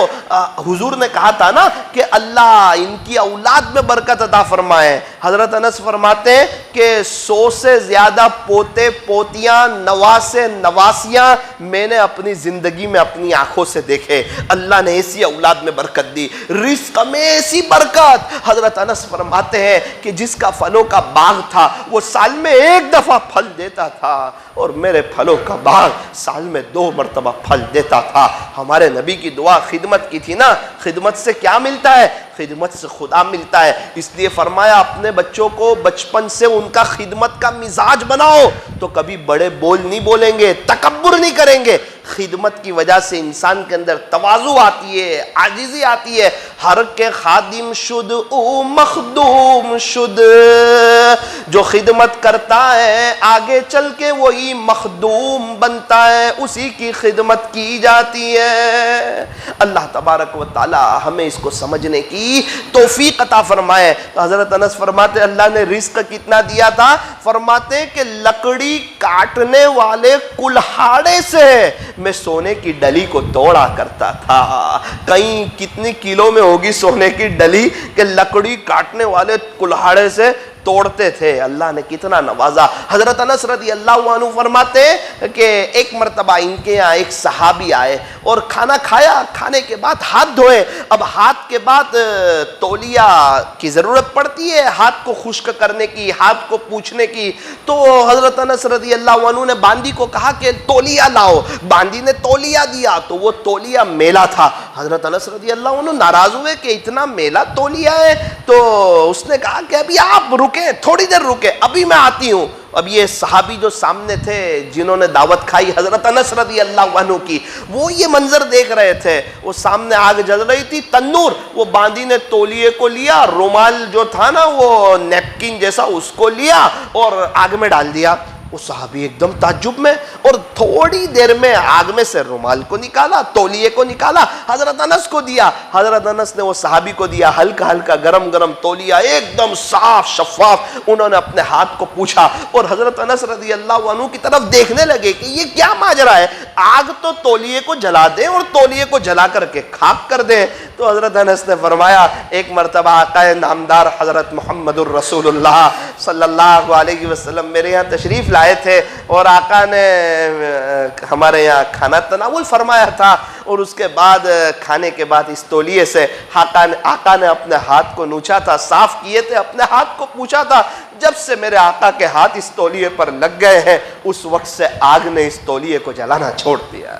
حضور نے کہا تھا نا کہ اللہ ان کی اولاد میں برکت عطا فرمائے۔ حضرت انس فرماتے ہیں کہ 100 سے زیادہ پوتے پوتیاں، نواسے نواسیاں میں نے اپنی زندگی میں اپنی آنکھوں سے دیکھے۔ اللہ نے ایسی اولاد میں برکت دی، رزق میں ایسی برکت۔ حضرت انس فرماتے ہیں کہ جس کا پھلوں کا باغ تھا وہ سال میں 1 دفعہ پھل دیتا تھا، اور میرے پھلوں کا باغ سال میں 2 مرتبہ پھل دیتا تھا۔ ہمارے نبی کی دعا خدمت کی تھی نا۔ خدمت سے کیا ملتا ہے؟ خدمت سے خدا ملتا ہے۔ اس لیے فرمایا اپنے بچوں کو بچپن سے ان کا خدمت کا مزاج بناؤ، تو کبھی بڑے بول نہیں بولیں گے، تکبر نہیں کریں گے۔ خدمت کی وجہ سے انسان کے اندر تواضع آتی ہے، عاجزی آتی ہے۔ ہر کے خادم شد او مخدوم شد، جو خدمت کرتا ہے آگے چل کے وہی مخدوم بنتا ہے، اسی کی خدمت کی جاتی ہے۔ اللہ تبارک و تعالی ہمیں اس کو سمجھنے کی توفیق عطا فرمائے۔ تو حضرت انس فرماتے اللہ نے رزق کتنا دیا تھا؟ فرماتے کہ لکڑی کاٹنے والے کلہاڑے سے میں سونے کی ڈلی کو توڑا کرتا تھا۔ کہیں کتنی کلو میں ہوگی سونے کی ڈلی کہ لکڑی کاٹنے والے کلہاڑے سے توڑتے تھے۔ اللہ نے کتنا نوازا۔ حضرت انس رضی اللہ عنہ فرماتے ہیں کہ ایک مرتبہ ان کے یہاں ایک صحابی آئے اور کھانا کھایا، کھانے کے بعد ہاتھ دھوئے۔ اب ہاتھ کے بعد تولیہ کی ضرورت پڑتی ہے ہاتھ کو خشک کرنے کی، ہاتھ کو پوچھنے کی۔ تو حضرت انس رضی اللہ عنہ نے باندی کو کہا کہ تولیہ لاؤ۔ باندی نے تولیہ دیا تو وہ تولیہ میلا تھا۔ حضرت انس رضی اللہ عنہ ناراض ہوئے کہ اتنا میلا تولیہ ہے، تو اس نے کہا کہ ابھی آپ رکیں، تھوڑی دیر رکے، ابھی میں آتی ہوں۔ اب یہ صحابی جو سامنے تھے جنہوں نے دعوت کھائی حضرت انس رضی اللہ عنہ کی، وہ یہ منظر دیکھ رہے تھے۔ وہ سامنے آگ جل رہی تھی، تنور، وہ باندی نے تولیے کو لیا، رومال جو تھا نا وہ نیپکن جیسا اس کو لیا اور آگ میں ڈال دیا۔ وہ صحابی ایک دم تعجب میں، اور تھوڑی دیر میں آگ میں سے رومال کو نکالا، تولیے کو نکالا، حضرت انس کو دیا۔ حضرت انس نے وہ صحابی کو دیا، ہلکا ہلکا گرم گرم تولیہ، ایک دم صاف شفاف۔ انہوں نے اپنے ہاتھ کو پوچھا اور حضرت انس رضی اللہ عنہ کی طرف دیکھنے لگے کہ یہ کیا ماجرا ہے، آگ تو تولیے کو جلا دیں اور تولیے کو جلا کر کے خاک کر دیں۔ تو حضرت انس نے فرمایا ایک مرتبہ آقا نامدار حضرت محمد الرسول اللہ صلی اللہ علیہ وسلم میرے یہاں تشریف لائے تھے، اور آقا نے ہمارے یہاں کھانا تناول فرمایا تھا، اور اس کے بعد کھانے کے بعد اس تولیے سے آقا نے اپنے ہاتھ کو نوچا تھا، صاف کیے تھے، اپنے ہاتھ کو پوچھا تھا۔ جب سے میرے آقا کے ہاتھ اس تولیے پر لگ گئے ہیں اس وقت سے آگ نے اس تولیے کو جلانا چھوڑ دیا۔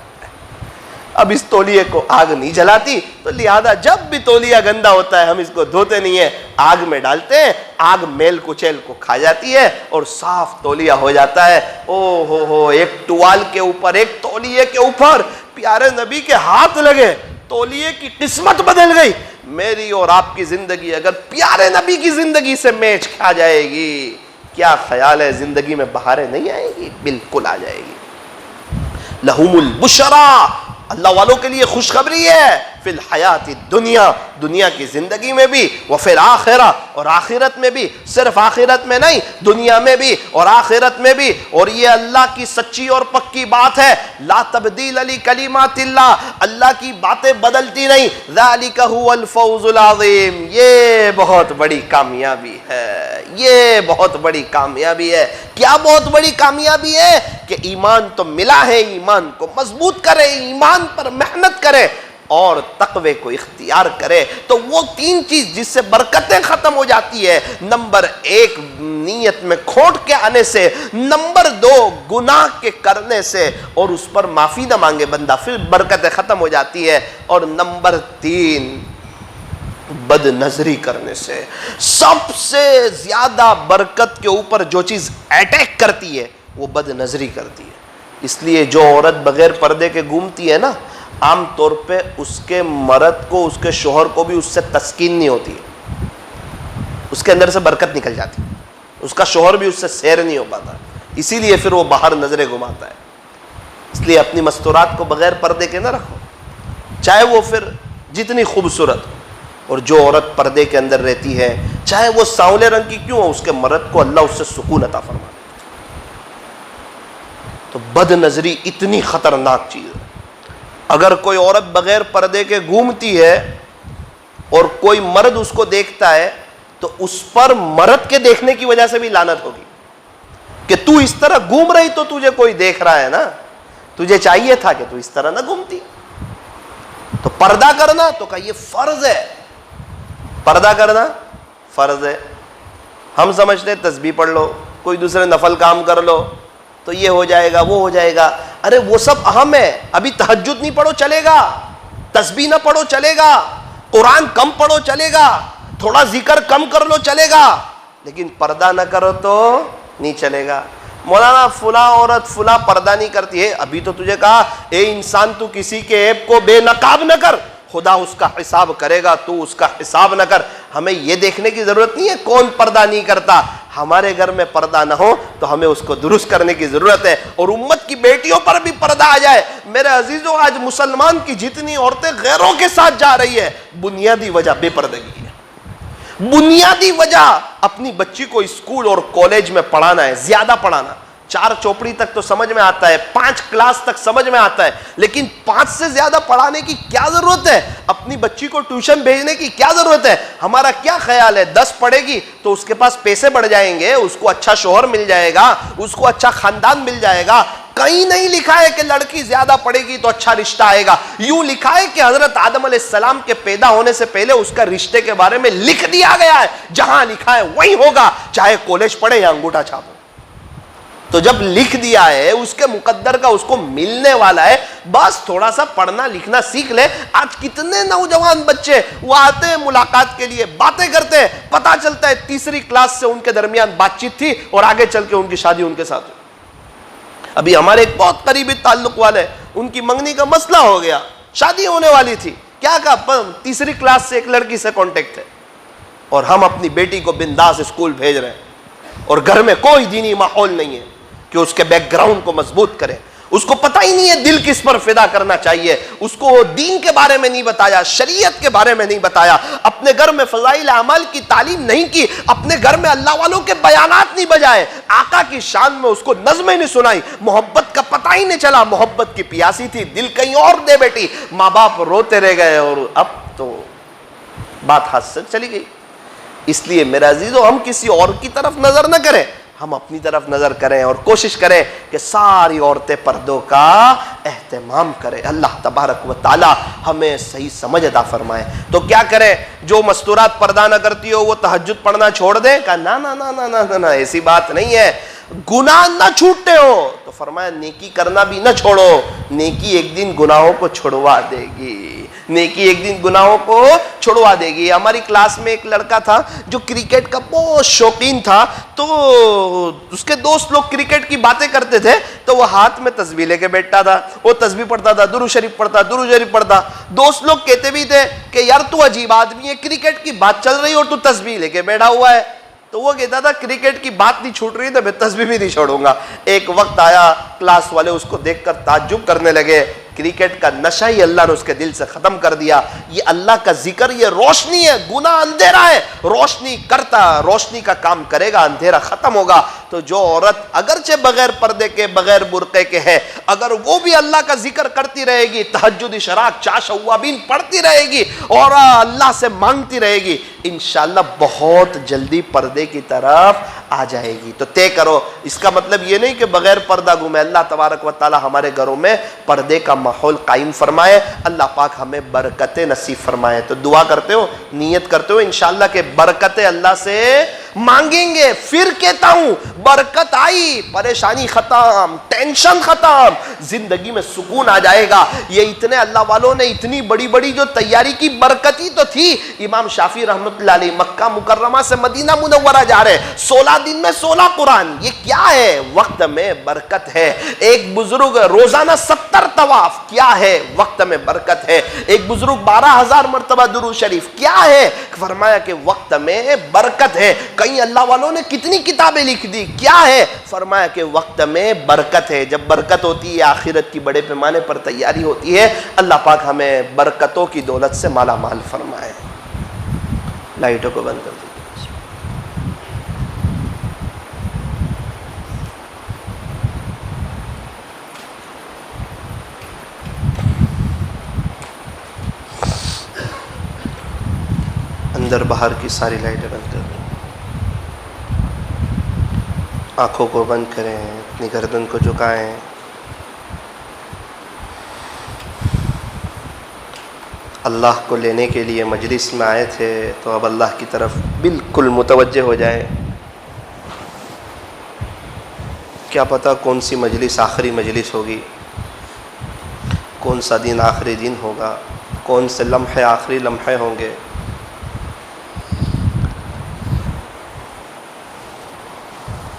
اب اس تولیے کو آگ نہیں جلاتی، تو لہذا جب بھی تولیہ گندا ہوتا ہے ہم اس کو دھوتے نہیں ہیں، آگ میں ڈالتے ہیں، آگ میل کچیل کو کھا جاتی ہے اور صاف تولیہ ہو جاتا ہے۔ او ہو، ایک ٹوال کے اوپر، ایک تولیے کے اوپر پیارے نبی کے ہاتھ لگے، تولیے کی قسمت بدل گئی۔ میری اور آپ کی زندگی اگر پیارے نبی کی زندگی سے میچ کھا جائے گی، کیا خیال ہے زندگی میں بہاریں نہیں آئیں گی؟ بالکل آ جائے گی۔ لہم البشرا، اللہ والوں کے لیے خوشخبری ہے، فی الحیات الدنیا، دنیا کی زندگی میں بھی، وفی الآخرہ، اور آخرت میں بھی، صرف آخرت میں نہیں، دنیا میں بھی اور آخرت میں بھی۔ اور یہ اللہ کی سچی اور پکی بات ہے، لا تبدیل لکلمات اللہ، اللہ کی باتیں بدلتی نہیں، ذالک هو الفوز العظیم، یہ بہت بڑی کامیابی ہے، یہ بہت بڑی کامیابی ہے۔ کیا بہت بڑی کامیابی ہے؟ کہ ایمان تو ملا ہے، ایمان کو مضبوط کرے، ایمان پر محنت کرے اور تقوی کو اختیار کرے۔ تو وہ 3 چیز جس سے برکتیں ختم ہو جاتی ہے، نمبر 1 نیت میں کھوٹ کے آنے سے، نمبر 2 گناہ کے کرنے سے اور اس پر معافی نہ مانگے بندہ، پھر برکتیں ختم ہو جاتی ہے، اور نمبر 3 بد نظری کرنے سے۔ سب سے زیادہ برکت کے اوپر جو چیز اٹیک کرتی ہے وہ بد نظری کرتی ہے۔ اس لیے جو عورت بغیر پردے کے گھومتی ہے نا، عام طور پہ اس کے مرد کو، اس کے شوہر کو بھی اس سے تسکین نہیں ہوتی، اس کے اندر سے برکت نکل جاتی، اس کا شوہر بھی اس سے سیر نہیں ہو پاتا، اسی لیے پھر وہ باہر نظریں گھماتا ہے۔ اس لیے اپنی مستورات کو بغیر پردے کے نہ رکھو، چاہے وہ پھر جتنی خوبصورت، اور جو عورت پردے کے اندر رہتی ہے چاہے وہ سانولے رنگ کی کیوں ہو، اس کے مرد کو اللہ اس سے سکون عطا فرماتا ہے۔ تو بد نظری اتنی خطرناک چیز ہے، اگر کوئی عورت بغیر پردے کے گھومتی ہے اور کوئی مرد اس کو دیکھتا ہے تو اس پر مرد کے دیکھنے کی وجہ سے بھی لعنت ہوگی کہ تو اس طرح گھوم رہی تو تجھے کوئی دیکھ رہا ہے نا، تجھے چاہیے تھا کہ تو اس طرح نہ گھومتی۔ تو پردہ کرنا تو کہ یہ فرض ہے، پردہ کرنا فرض ہے۔ ہم سمجھتے ہیں تسبیح پڑھ لو، کوئی دوسرے نفل کام کر لو تو یہ ہو جائے گا وہ ہو جائے گا، ارے وہ سب اہم ہے۔ ابھی تہجد نہیں پڑھو چلے گا، تسبیح نہ پڑھو چلے گا، قرآن کم پڑھو چلے گا، تھوڑا ذکر کم کر لو چلے گا، لیکن پردہ نہ کرو تو نہیں چلے گا۔ مولانا فلاں عورت فلاں پردہ نہیں کرتی ہے، ابھی تو تجھے کہا اے انسان تو کسی کے عیب کو بے نقاب نہ کر، خدا اس کا حساب کرے گا، تو اس کا حساب نہ کر۔ ہمیں یہ دیکھنے کی ضرورت نہیں ہے کون پردہ نہیں کرتا، ہمارے گھر میں پردہ نہ ہو تو ہمیں اس کو درست کرنے کی ضرورت ہے، اور امت کی بیٹیوں پر بھی پردہ آ جائے۔ میرے عزیزوں، آج مسلمان کی جتنی عورتیں غیروں کے ساتھ جا رہی ہے، بنیادی وجہ بے پردگی ہے۔ بنیادی وجہ اپنی بچی کو اسکول اور کالج میں پڑھانا ہے، زیادہ پڑھانا۔ 4 چوپڑی تک تو سمجھ میں آتا ہے، 5 کلاس تک سمجھ میں آتا ہے، لیکن 5 سے زیادہ پڑھانے کی کیا ضرورت ہے؟ اپنی بچی کو ٹیوشن بھیجنے کی کیا ضرورت ہے؟ ہمارا کیا خیال ہے 10 پڑھے گی تو اس کے پاس پیسے بڑھ جائیں گے، اس کو اچھا شوہر مل جائے گا، اس کو اچھا خاندان مل جائے گا۔ کہیں نہیں لکھا ہے کہ لڑکی زیادہ پڑھے گی تو اچھا رشتہ آئے گا۔ یوں لکھا ہے کہ حضرت آدم علیہ السلام کے پیدا ہونے سے پہلے اس کا رشتے کے بارے میں لکھ دیا گیا ہے، جہاں لکھا ہے وہی ہوگا، چاہے کالج پڑھے یا انگوٹھا چھاپو۔ تو جب لکھ دیا ہے اس کے مقدر کا اس کو ملنے والا ہے، بس تھوڑا سا پڑھنا لکھنا سیکھ لے۔ آج کتنے نوجوان بچے وہ آتے ہیں ملاقات کے لیے، باتیں کرتے ہیں، پتا چلتا ہے تیسری کلاس سے ان کے درمیان بات چیت تھی اور آگے چل کے ان کی شادی ان کے ساتھ ہوئی۔ ابھی ہمارے ایک بہت قریبی تعلق والے، ان کی منگنی کا مسئلہ ہو گیا، شادی ہونے والی تھی، کیا کہا تیسری کلاس سے ایک لڑکی سے کانٹیکٹ ہے، اور ہم اپنی بیٹی کو بنداس اسکول بھیج رہے ہیں، اور گھر میں کوئی دینی ماحول نہیں ہے کہ اس کے بیک گراؤنڈ کو مضبوط کرے۔ اس کو پتہ ہی نہیں ہے دل کس پر فدا کرنا چاہیے، اس کو دین کے بارے میں نہیں بتایا، شریعت کے بارے میں نہیں بتایا، اپنے گھر میں فضائل اعمال کی تعلیم نہیں کی، اپنے گھر میں اللہ والوں کے بیانات نہیں بجائے، آقا کی شان میں اس کو نظمیں نہیں سنائی، محبت کا پتہ ہی نہیں چلا، محبت کی پیاسی تھی، دل کہیں اور دے بیٹی، ماں باپ روتے رہ گئے، اور اب تو بات ہاتھ سے چلی گئی۔ اس لیے میرے عزیزو، ہم کسی اور کی طرف نظر نہ کریں، ہم اپنی طرف نظر کریں اور کوشش کریں کہ ساری عورتیں پردوں کا اہتمام کریں۔ اللہ تبارک و تعالی ہمیں صحیح سمجھ عطا فرمائے۔ تو کیا کریں؟ جو مستورات پردہ نہ کرتی ہو وہ تہجد پڑھنا چھوڑ دیں؟ کہا نا نا نا نا نا نا، ایسی بات نہیں ہے۔ گناہ نہ چھوٹتے ہو تو فرمایا نیکی کرنا بھی نہ چھوڑو، نیکی ایک دن گناہوں کو چھڑوا دے گی، نیکی ایک دن گناہوں کو چھڑوا دے گی۔ ہماری کلاس میں ایک لڑکا تھا جو کرکٹ کا بہت شوقین تھا، تو اس کے دوست لوگ کرکٹ کی باتیں کرتے تھے تو وہ ہاتھ میں تسبیح لے کے بیٹھتا تھا، وہ تسبیح پڑھتا تھا، درود شریف پڑھتا، درود شریف پڑھتا۔ دوست لوگ کہتے بھی تھے کہ یار تو عجیب آدمی ہے، کرکٹ کی بات چل رہی اور تو تسبیح لے کے بیٹھا ہوا ہے۔ تو وہ کہتا تھا کرکٹ کی بات نہیں چھوٹ رہی تو میں تسبیح بھی نہیں چھوڑوں گا۔ ایک وقت آیا کلاس والے اس کو دیکھ کر تعجب کرنے لگے، کرکٹ کا نشہ ہی اللہ نے اس کے دل سے ختم کر دیا۔ یہ اللہ کا ذکر، یہ روشنی ہے، گناہ اندھیرا ہے، روشنی کرتا، روشنی کا کام کرے گا، اندھیرا ختم ہوگا۔ تو جو عورت اگرچہ بغیر پردے کے بغیر برقعے کے ہے، اگر وہ بھی اللہ کا ذکر کرتی رہے گی، تہجد اشراق چاش اوابین پڑھتی رہے گی اور اللہ سے مانگتی رہے گی، انشاءاللہ بہت جلدی پردے کی طرف آ جائے گی۔ تو طے کرو، اس کا مطلب یہ نہیں کہ بغیر پردہ گھومے۔ اللہ تبارک و تعالی ہمارے گھروں میں پردے کا ماحول قائم فرمائے، اللہ پاک ہمیں برکتیں نصیب فرمائے۔ تو دعا کرتے ہو، نیت کرتے ہو انشاءاللہ کہ برکتیں اللہ سے مانگیں گے پھر کہتا ہوں برکت آئی، پریشانی ختم، ٹینشن ختم، زندگی میں سکون آ جائے گا۔ یہ اتنے اللہ والوں نے اتنی بڑی بڑی جو تیاری کی، برکت ہی تو تھی۔ امام شافعی رحمۃ اللہ علیہ مکہ مکرمہ سے مدینہ منورہ جا رہے، 16 دن میں 16 قرآن، یہ کیا ہے؟ وقت میں برکت ہے۔ ایک بزرگ روزانہ 70 طواف، کیا ہے؟ وقت میں برکت ہے۔ ایک بزرگ 12,000 مرتبہ درود شریف، کیا ہے؟ فرمایا کہ وقت میں برکت ہے۔ کئی اللہ والوں نے کتنی کتابیں لکھ دی، کیا ہے؟ فرمایا کہ وقت میں برکت ہے۔ جب برکت ہوتی ہے آخرت کی بڑے پیمانے پر تیاری ہوتی ہے۔ اللہ پاک ہمیں برکتوں کی دولت سے مالا مال فرمائے۔ لائٹوں کو بند کر دیجیے۔ اندر باہر کی ساری لائٹیں بند کر دیں، آنکھوں کو بند کریں، اپنی گردن کو جھکائیں۔ اللہ کو لینے کے لیے مجلس میں آئے تھے تو اب اللہ کی طرف بالکل متوجہ ہو جائیں۔ کیا پتہ کون سی مجلس آخری مجلس ہوگی، کون سا دن آخری دن ہوگا، کون سے لمحے آخری لمحے ہوں گے۔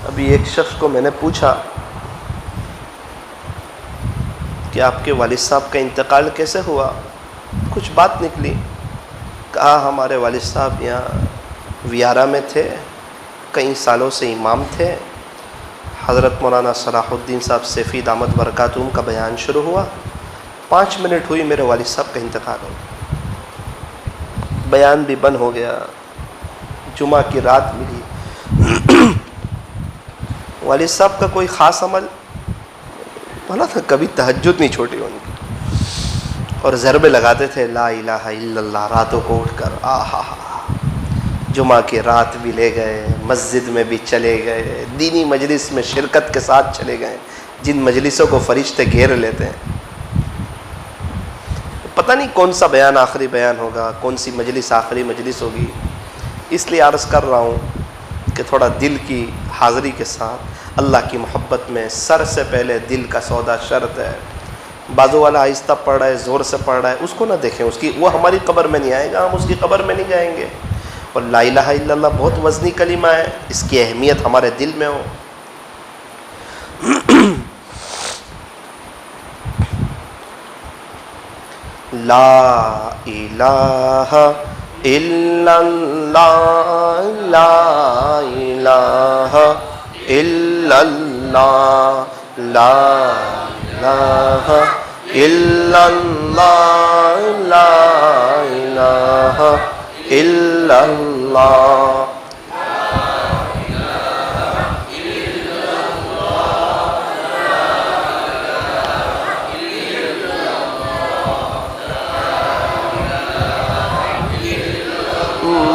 ابھی ایک شخص کو میں نے پوچھا کہ آپ کے والد صاحب کا انتقال کیسے ہوا؟ کچھ بات نکلی، کہا ہمارے والد صاحب یہاں ویارہ میں تھے، کئی سالوں سے امام تھے۔ حضرت مولانا صلاح الدین صاحب سیفی دامت برکاتہم کا بیان شروع ہوا، 5 منٹ ہوئی میرے والد صاحب کا انتقال ہو گیا، بیان بھی بند ہو گیا۔ جمعہ کی رات ملی، والد صاحب کا کوئی خاص عمل بولا تھا، کبھی تہجد نہیں چھوٹی ان کی، اور ضربے لگاتے تھے لا الہ الا اللہ راتوں کو اٹھ کر۔ آہا ہا، جمعہ کی رات بھی لے گئے، مسجد میں بھی چلے گئے، دینی مجلس میں شرکت کے ساتھ چلے گئے، جن مجلسوں کو فرشتے گھیر لیتے ہیں۔ پتہ نہیں کون سا بیان آخری بیان ہوگا، کون سی مجلس آخری مجلس ہوگی۔ اس لیے عرض کر رہا ہوں کہ تھوڑا دل کی حاضری کے ساتھ اللہ کی محبت میں سر سے پہلے دل کا سودا شرط ہے۔ بازو والا آہستہ پڑھ رہا ہے، زور سے پڑھ رہا ہے، اس کو نہ دیکھیں، اس کی وہ ہماری قبر میں نہیں آئے گا، ہم اس کی قبر میں نہیں جائیں گے۔ اور لا الہ الا اللہ بہت وزنی کلمہ ہے، اس کی اہمیت ہمارے دل میں ہو۔ لا الہ الا اللہ، لا الہ الا اللہ، لا الہ الا اللہ، لا الہ الا اللہ۔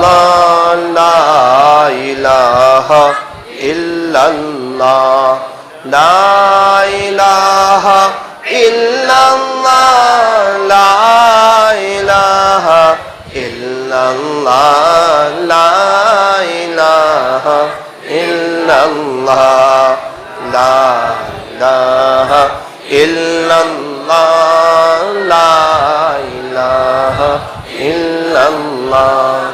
لا الہ الا اللہ، لا الہ الا اللہ، لا الہ الا اللہ، لا الہ الا اللہ، لا الہ الا اللہ، لا الہ الا اللہ۔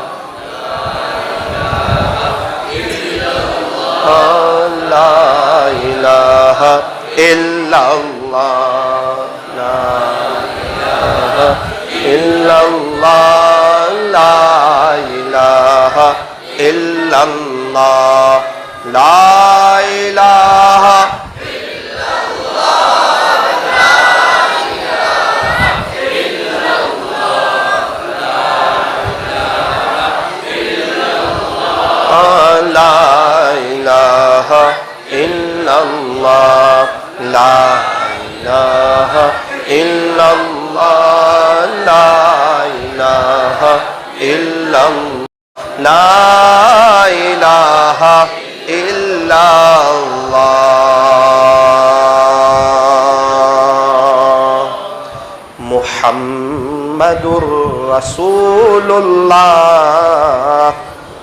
لا الہ الا اللہ، لا الہ الا اللہ، لا الہ الا اللہ، لا الہ لا الہ الا اللہ، لا الہ الا اللہ، لا الہ الا اللہ، لا الہ الا اللہ۔ محمد رسول اللہ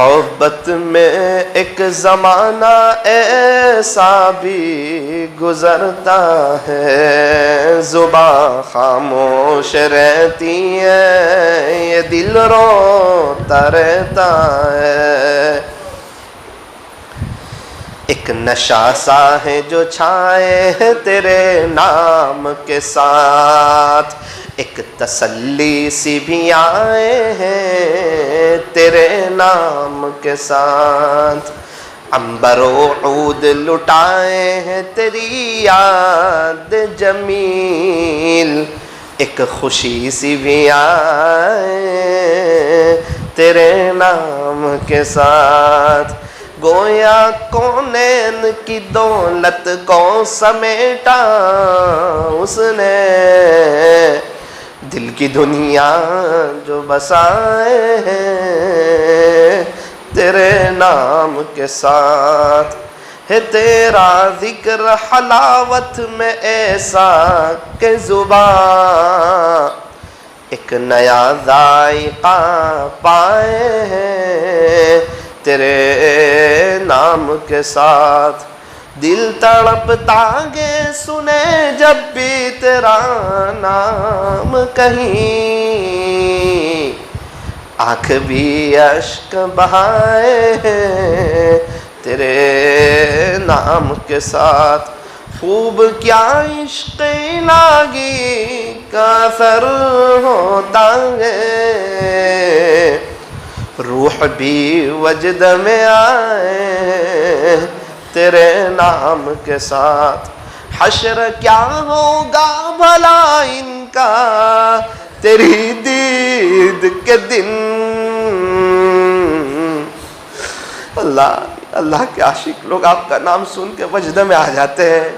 محبت میں ایک زمانہ ایسا بھی گزرتا ہے، زباں خاموش رہتی ہے، یہ دل روتا رہتا ہے۔ ایک نشہ سا ہے جو چھائے ہے تیرے نام کے ساتھ، ایک تسلی سی بھی آئے ہیں تیرے نام کے ساتھ، عنبر و عود لٹائے ہیں تیری یاد جمیل، ایک خوشی سی بھی آئے تیرے نام کے ساتھ۔ گویا کونین کی دولت کو سمیٹا اس نے، دل کی دنیا جو بسائے ہیں تیرے نام کے ساتھ، ہے تیرا ذکر حلاوت میں ایسا کہ زبان ایک نیا ذائقہ پائے ہیں تیرے نام کے ساتھ۔ دل تڑپتا گے سنے جب بھی تیرا نام کہیں، آنکھ بھی اشک بہائے ہیں تیرے نام کے ساتھ۔ خوب کیا عشق الہی کا اثر ہوتا ہے، روح بھی وجد میں آئے تیرے نام کے ساتھ۔ حشر کیا ہوگا بھلا ان کا تیری دید کے دن، اللہ اللہ کے عاشق لوگ آپ کا نام سن کے وجد میں آ جاتے ہیں۔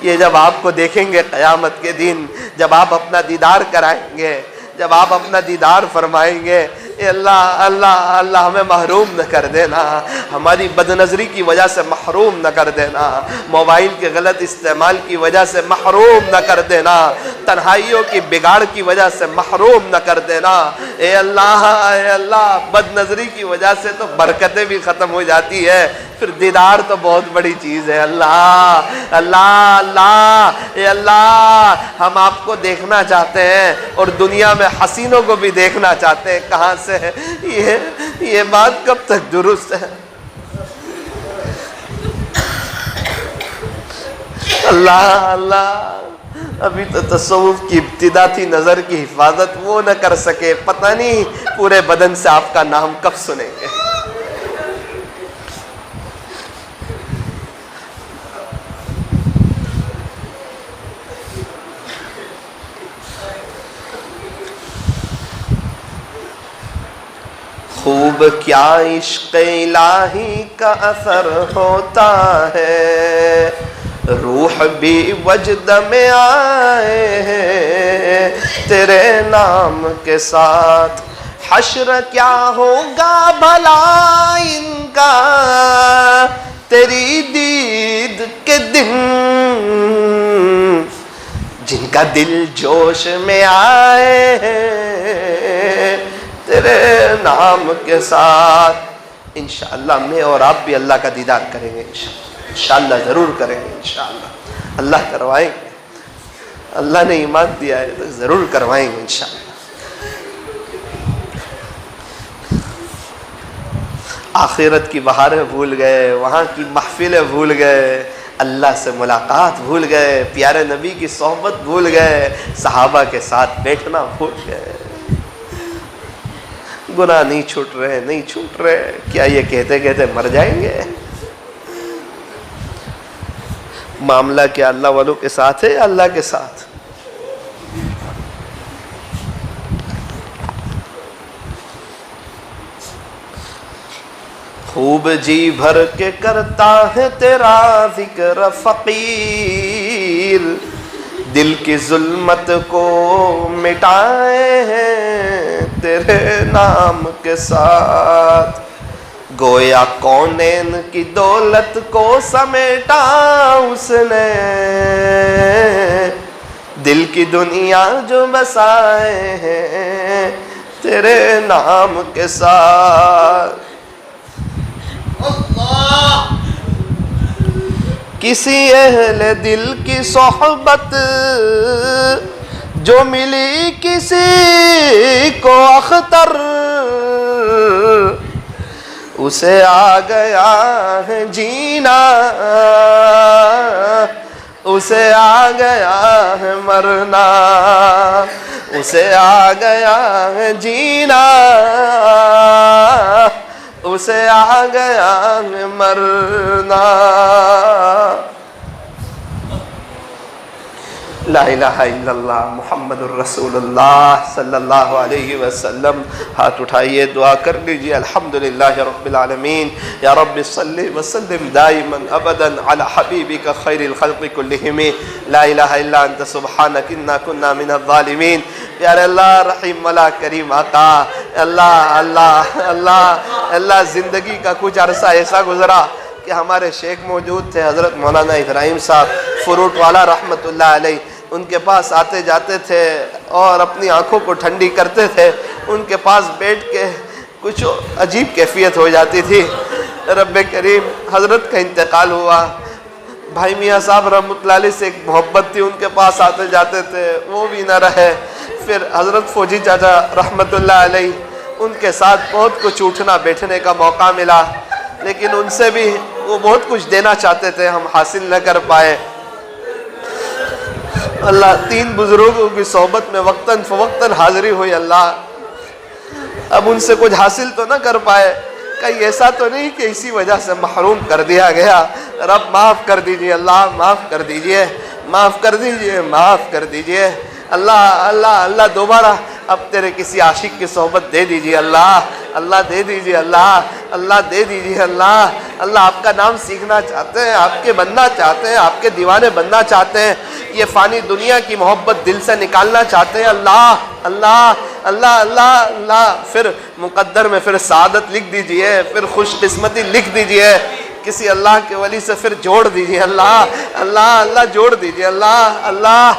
یہ جب آپ کو دیکھیں گے قیامت کے دن، جب آپ اپنا دیدار کرائیں گے، جب آپ اپنا دیدار فرمائیں گے، اے اللہ اللہ اللہ ہمیں محروم نہ کر دینا، ہماری بد نظری کی وجہ سے محروم نہ کر دینا، موبائل کے غلط استعمال کی وجہ سے محروم نہ کر دینا، تنہائیوں کی بگاڑ کی وجہ سے محروم نہ کر دینا۔ اے اللہ بد نظری کی وجہ سے تو برکتیں بھی ختم ہو جاتی ہے، پھر دیدار تو بہت بڑی چیز ہے۔ اللہ اللہ اللہ اے اللہ ہم آپ کو دیکھنا چاہتے ہیں اور دنیا میں حسینوں کو بھی دیکھنا چاہتے ہیں، کہاں سے ہے یہ بات کب تک درست ہے؟ اللہ اللہ ابھی تو تصوف کی ابتدا تھی، نظر کی حفاظت وہ نہ کر سکے، پتہ نہیں پورے بدن سے آپ کا نام کب سنیں گے۔ خوب کیا عشق الہی کا اثر ہوتا ہے، روح بھی وجد میں آئے ہیں تیرے نام کے ساتھ۔ حشر کیا ہوگا بھلا ان کا تیری دید کے دن، جن کا دل جوش میں آئے ہیں تیرے نام کے ساتھ۔ انشاءاللہ میں اور آپ بھی اللہ کا دیدار کریں گے، انشاءاللہ ضرور کریں گے، انشاءاللہ اللہ کروائیں گے، اللہ نے ایمان دیا ہے تو ضرور کروائیں گے انشاءاللہ۔ آخرت کی بہاریں بھول گئے، وہاں کی محفلیں بھول گئے، اللہ سے ملاقات بھول گئے، پیارے نبی کی صحبت بھول گئے، صحابہ کے ساتھ بیٹھنا بھول گئے۔ گناہ نہیں چھوٹ رہے، نہیں چھوٹ رہے، کیا یہ کہتے کہتے مر جائیں گے؟ معاملہ کیا اللہ والوں کے ساتھ ہے یا اللہ کے ساتھ؟ خوب جی بھر کے کرتا ہے تیرا ذکر فقیر، دل کی ظلمت کو مٹائے ہیں تیرے نام کے ساتھ۔ گویا کونین کی دولت کو سمیٹا اس نے، دل کی دنیا جو بسائے ہیں تیرے نام کے ساتھ۔ کسی اہل دل کی صحبت جو ملی کسی کو اختر، اسے آ گیا ہے جینا، اسے آ گیا ہے مرنا، اسے آ گیا ہے جینا، اسے آ گیا ہے مرنا۔ لا الہ الا اللہ محمد الرسول اللہ صلی اللہ علیہ وسلم۔ ہاتھ اٹھائیے، دعا کر لیجئے۔ الحمدللہ رب العالمین، یا رب صلی وسلم دائما ابدا علی حبیبک خیر الخلق کلہم، لا الہ الا انت سبحانک انا کنا من الظالمین۔ پیارے اللہ، رحیم والا کریم آقا، اللہ اللہ اللہ اللہ، زندگی کا کچھ عرصہ ایسا گزرا کہ ہمارے شیخ موجود تھے، حضرت مولانا ابراہیم صاحب فروٹ والا رحمت اللہ علیہ، ان کے پاس آتے جاتے تھے اور اپنی آنکھوں کو ٹھنڈی کرتے تھے۔ ان کے پاس بیٹھ کے کچھ عجیب کیفیت ہو جاتی تھی۔ رب کریم، حضرت کا انتقال ہوا، بھائی میاں صاحب رحمت اللہ علیہ سے ایک محبت تھی، ان کے پاس آتے جاتے تھے، وہ بھی نہ رہے۔ پھر حضرت فوجی چاچا رحمت اللہ علیہ، ان کے ساتھ بہت کچھ اٹھنا بیٹھنے کا موقع ملا، لیکن ان سے بھی وہ بہت کچھ دینا چاہتے تھے، ہم حاصل نہ کر پائے۔ اللہ، تین بزرگوں کی صحبت میں وقتاً فوقتاً حاضری ہوئی۔ اللہ، اب ان سے کچھ حاصل تو نہ کر پائے، کہیں ایسا تو نہیں کہ اسی وجہ سے محروم کر دیا گیا۔ رب معاف کر دیجئے، اللہ معاف کر دیجئے، معاف کر دیجئے، معاف کر دیجئے۔ اللہ اللہ اللہ، دوبارہ اب تیرے کسی عاشق کی صحبت دے دیجئے اللہ، اللہ دے دیجئے اللہ، اللہ دے دیجئے اللہ۔ اللہ، آپ کا نام سیکھنا چاہتے ہیں، آپ کے بننا چاہتے ہیں، آپ کے دیوانے بننا چاہتے ہیں، یہ فانی دنیا کی محبت دل سے نکالنا چاہتے ہیں۔ اللہ اللہ اللہ اللہ اللہ، پھر مقدر میں پھر سعادت لکھ دیجئے، پھر خوش قسمتی لکھ دیجئے، کسی اللہ کے ولی سے پھر جوڑ دیجئے۔ اللہ اللہ اللہ، جوڑ دیجئے اللہ اللہ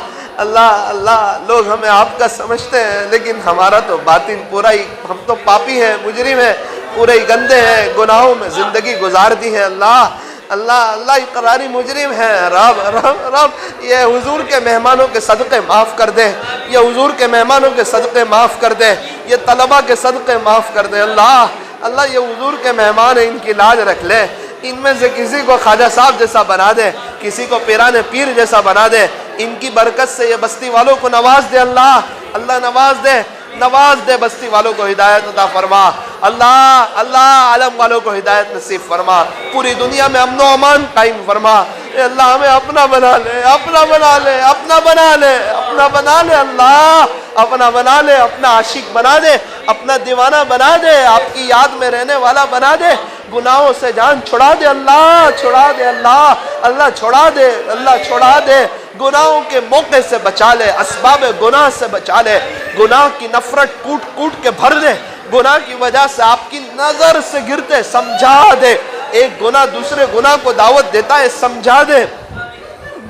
اللہ اللہ۔ لوگ ہمیں آپ کا سمجھتے ہیں، لیکن ہمارا تو باطن پورا ہی، ہم تو پاپی ہیں، مجرم ہیں، پورے ہی گندے ہیں، گناہوں میں زندگی گزار دی ہے۔ اللہ اللہ اللہ، اقراری مجرم ہے۔ رب رب رب، یہ حضور کے مہمانوں کے صدقے معاف کر دے، یہ حضور کے مہمانوں کے صدقے معاف کر دے، یہ طلبہ کے صدقے معاف کر دے۔ اللہ اللہ، یہ حضور کے مہمان ہیں، ان کی لاج رکھ لے، ان میں سے کسی کو خواجہ صاحب جیسا بنا دے، کسی کو پیران پیر جیسا بنا دے، ان کی برکت سے یہ بستی والوں کو نواز دے۔ اللہ اللہ، نواز دے، نواز دے، بستی والوں کو ہدایت عطا فرما۔ اللہ اللہ، عالم والوں کو ہدایت نصیب فرما، پوری دنیا میں امن و امان قائم فرما۔ اے اللہ، ہمیں اپنا بنا لے، اپنا بنا لے، اپنا بنا لے، اپنا بنا لے اللہ، اپنا بنا لے، اپنا عاشق بنا دے، اپنا دیوانہ بنا دے، آپ کی یاد میں رہنے والا بنا دے، گناہوں سے جان چھڑا دے اللہ، چھڑا دے اللہ، اللہ چھڑا دے، اللہ چھڑا دے، گناہوں کے موقع سے بچا لے، اسباب گناہ سے بچا لے، گناہ کی نفرت کوٹ کوٹ کے بھر دے، گناہ کی وجہ سے آپ کی نظر سے گرتے سمجھا دے، ایک گناہ دوسرے گناہ کو دعوت دیتا ہے، سمجھا دے۔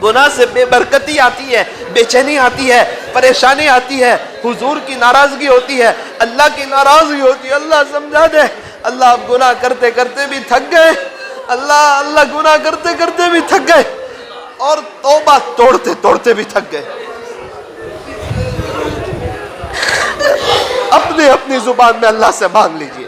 گناہ سے بے برکتی آتی ہے، بے چینی آتی ہے، پریشانی آتی ہے، حضور کی ناراضگی ہوتی ہے، اللہ کی ناراضگی ہوتی ہے، اللہ سمجھا دے۔ اللہ، اب گناہ کرتے کرتے بھی تھک گئے، اللہ اللہ، گناہ کرتے کرتے بھی تھک گئے، اور توبہ توڑتے توڑتے بھی تھک گئے۔ اپنی زبان میں اللہ سے مانگ لیجئے۔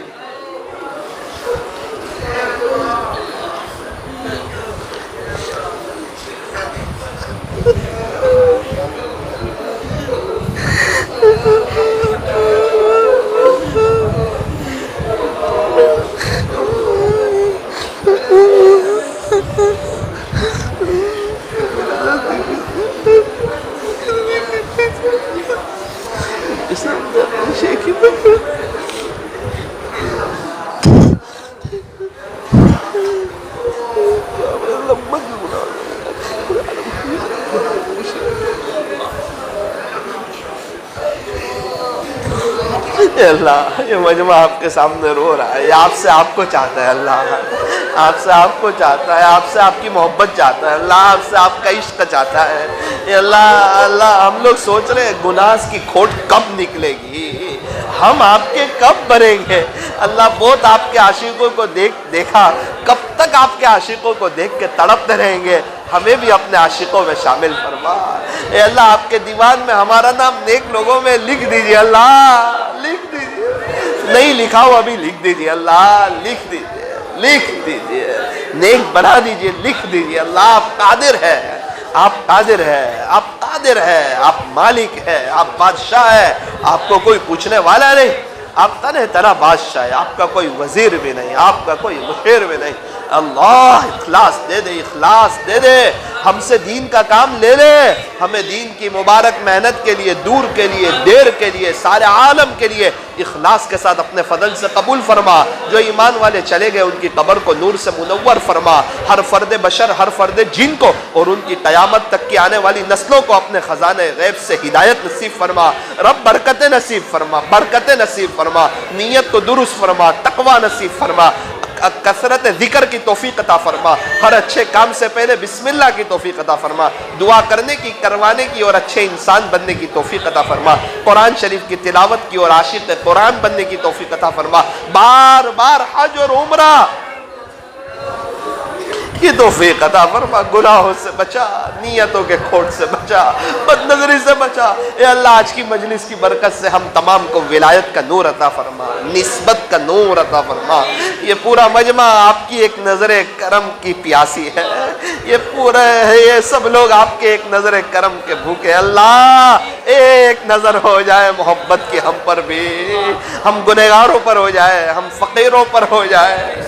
اللہ، یہ مجمع آپ کے سامنے رو رہا ہے، یہ آپ سے آپ کو چاہتا ہے اللہ، آپ سے آپ کو چاہتا ہے، آپ سے آپ کی محبت چاہتا ہے اللہ، آپ سے آپ کا عشق چاہتا ہے۔ اللہ اللہ، ہم لوگ سوچ رہے ہیں گناہ کی کھوٹ کب نکلے گی، ہم آپ کے کب بنیں گے؟ اللہ بہت آپ کے عاشقوں کو دیکھا، کب تک آپ کے عاشقوں کو دیکھ کے تڑپتے رہیں گے؟ ہمیں بھی اپنے عاشقوں میں شامل فرما۔ اے اللہ آپ کے دیوان میں ہمارا نام نیک لوگوں میں لکھ دیجئے، اللہ لکھ دیجئے، نہیں لکھا ہو ابھی لکھ دیجئے، اللہ لکھ دیجئے، لکھ دیجئے، نیک بنا دیجئے، لکھ دیجئے۔ اللہ آپ قادر ہے، آپ قادر ہے، آپ قادر ہے، آپ مالک ہے، آپ بادشاہ ہے، آپ کو کوئی پوچھنے والا نہیں، آپ تنہ بادشاہ ہے، آپ کا کوئی وزیر بھی نہیں، آپ کا کوئی مشیر بھی نہیں۔ اللہ اخلاص دے دے، اخلاص دے دے، ہم سے دین کا کام لے لے، ہمیں دین کی مبارک محنت کے لیے، دور کے لیے، دیر کے لیے، سارے عالم کے لیے اخلاص کے ساتھ اپنے فضل سے قبول فرما۔ جو ایمان والے چلے گئے ان کی قبر کو نور سے منور فرما، ہر فرد بشر، ہر فرد جن کو اور ان کی قیامت تک کی آنے والی نسلوں کو اپنے خزانے غیب سے ہدایت نصیب فرما۔ رب برکت نصیب فرما، برکت نصیب فرما، نیت کو درست فرما، تقوی نصیب فرما، کثرت ذکر کی توفیق عطا فرما، ہر اچھے کام سے پہلے بسم اللہ کی توفیق عطا فرما، دعا کرنے کی، کروانے کی اور اچھے انسان بننے کی توفیق عطا فرما، قرآن شریف کی تلاوت کی اور عاشق قرآن بننے کی توفیق عطا فرما، بار بار حج اور عمرہ کی توفیق عطا فرما، گناہوں سے بچا، نیتوں کے کھوٹ سے بچا، بد نظری سے بچا۔ اے اللہ آج کی مجلس کی برکت سے ہم تمام کو ولایت کا نور عطا فرما، نسبت کا نور عطا فرما۔ یہ پورا مجمع آپ کی ایک نظر کرم کی پیاسی ہے، یہ پورا ہے، یہ سب لوگ آپ کے ایک نظر کرم کے بھوکے۔ اللہ ایک نظر ہو جائے محبت کی ہم پر بھی، ہم گنہگاروں پر ہو جائے، ہم فقیروں پر ہو جائے۔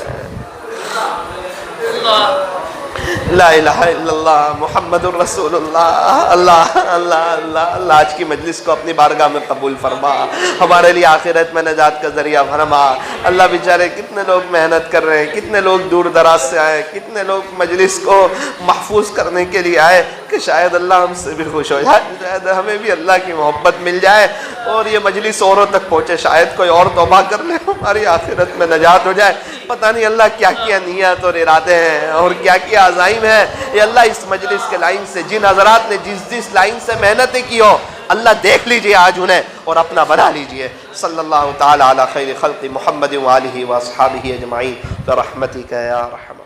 لا الہ الا اللہ محمد الرسول اللہ۔ اللہ اللہ اللہ اللہ آج کی مجلس کو اپنی بارگاہ میں قبول فرما، ہمارے لیے آخرت میں نجات کا ذریعہ فرما۔ اللہ بیچارے کتنے لوگ محنت کر رہے ہیں، کتنے لوگ دور دراز سے آئے، کتنے لوگ مجلس کو محفوظ کرنے کے لیے آئے، کہ شاید اللہ ہم سے بھی خوش ہو جائے، شاید ہمیں بھی اللہ کی محبت مل جائے اور یہ مجلس اوروں تک پہنچے، شاید کوئی اور توبہ کر لے، ہماری آخرت میں نجات ہو جائے۔ پتہ نہیں اللہ کیا کیا نیت اور ارادے ہیں اور کیا کیا عزائم ہے۔ یہ اللہ اس مجلس کے لائن سے جن حضرات نے جس لائن سے محنتیں کی ہو، اللہ دیکھ لیجئے آج انہیں اور اپنا بنا لیجئے۔ صلی اللہ تعالی علی خیر خلق محمد وآلہ واصحابہ اجمعین برحمتک یا ارحم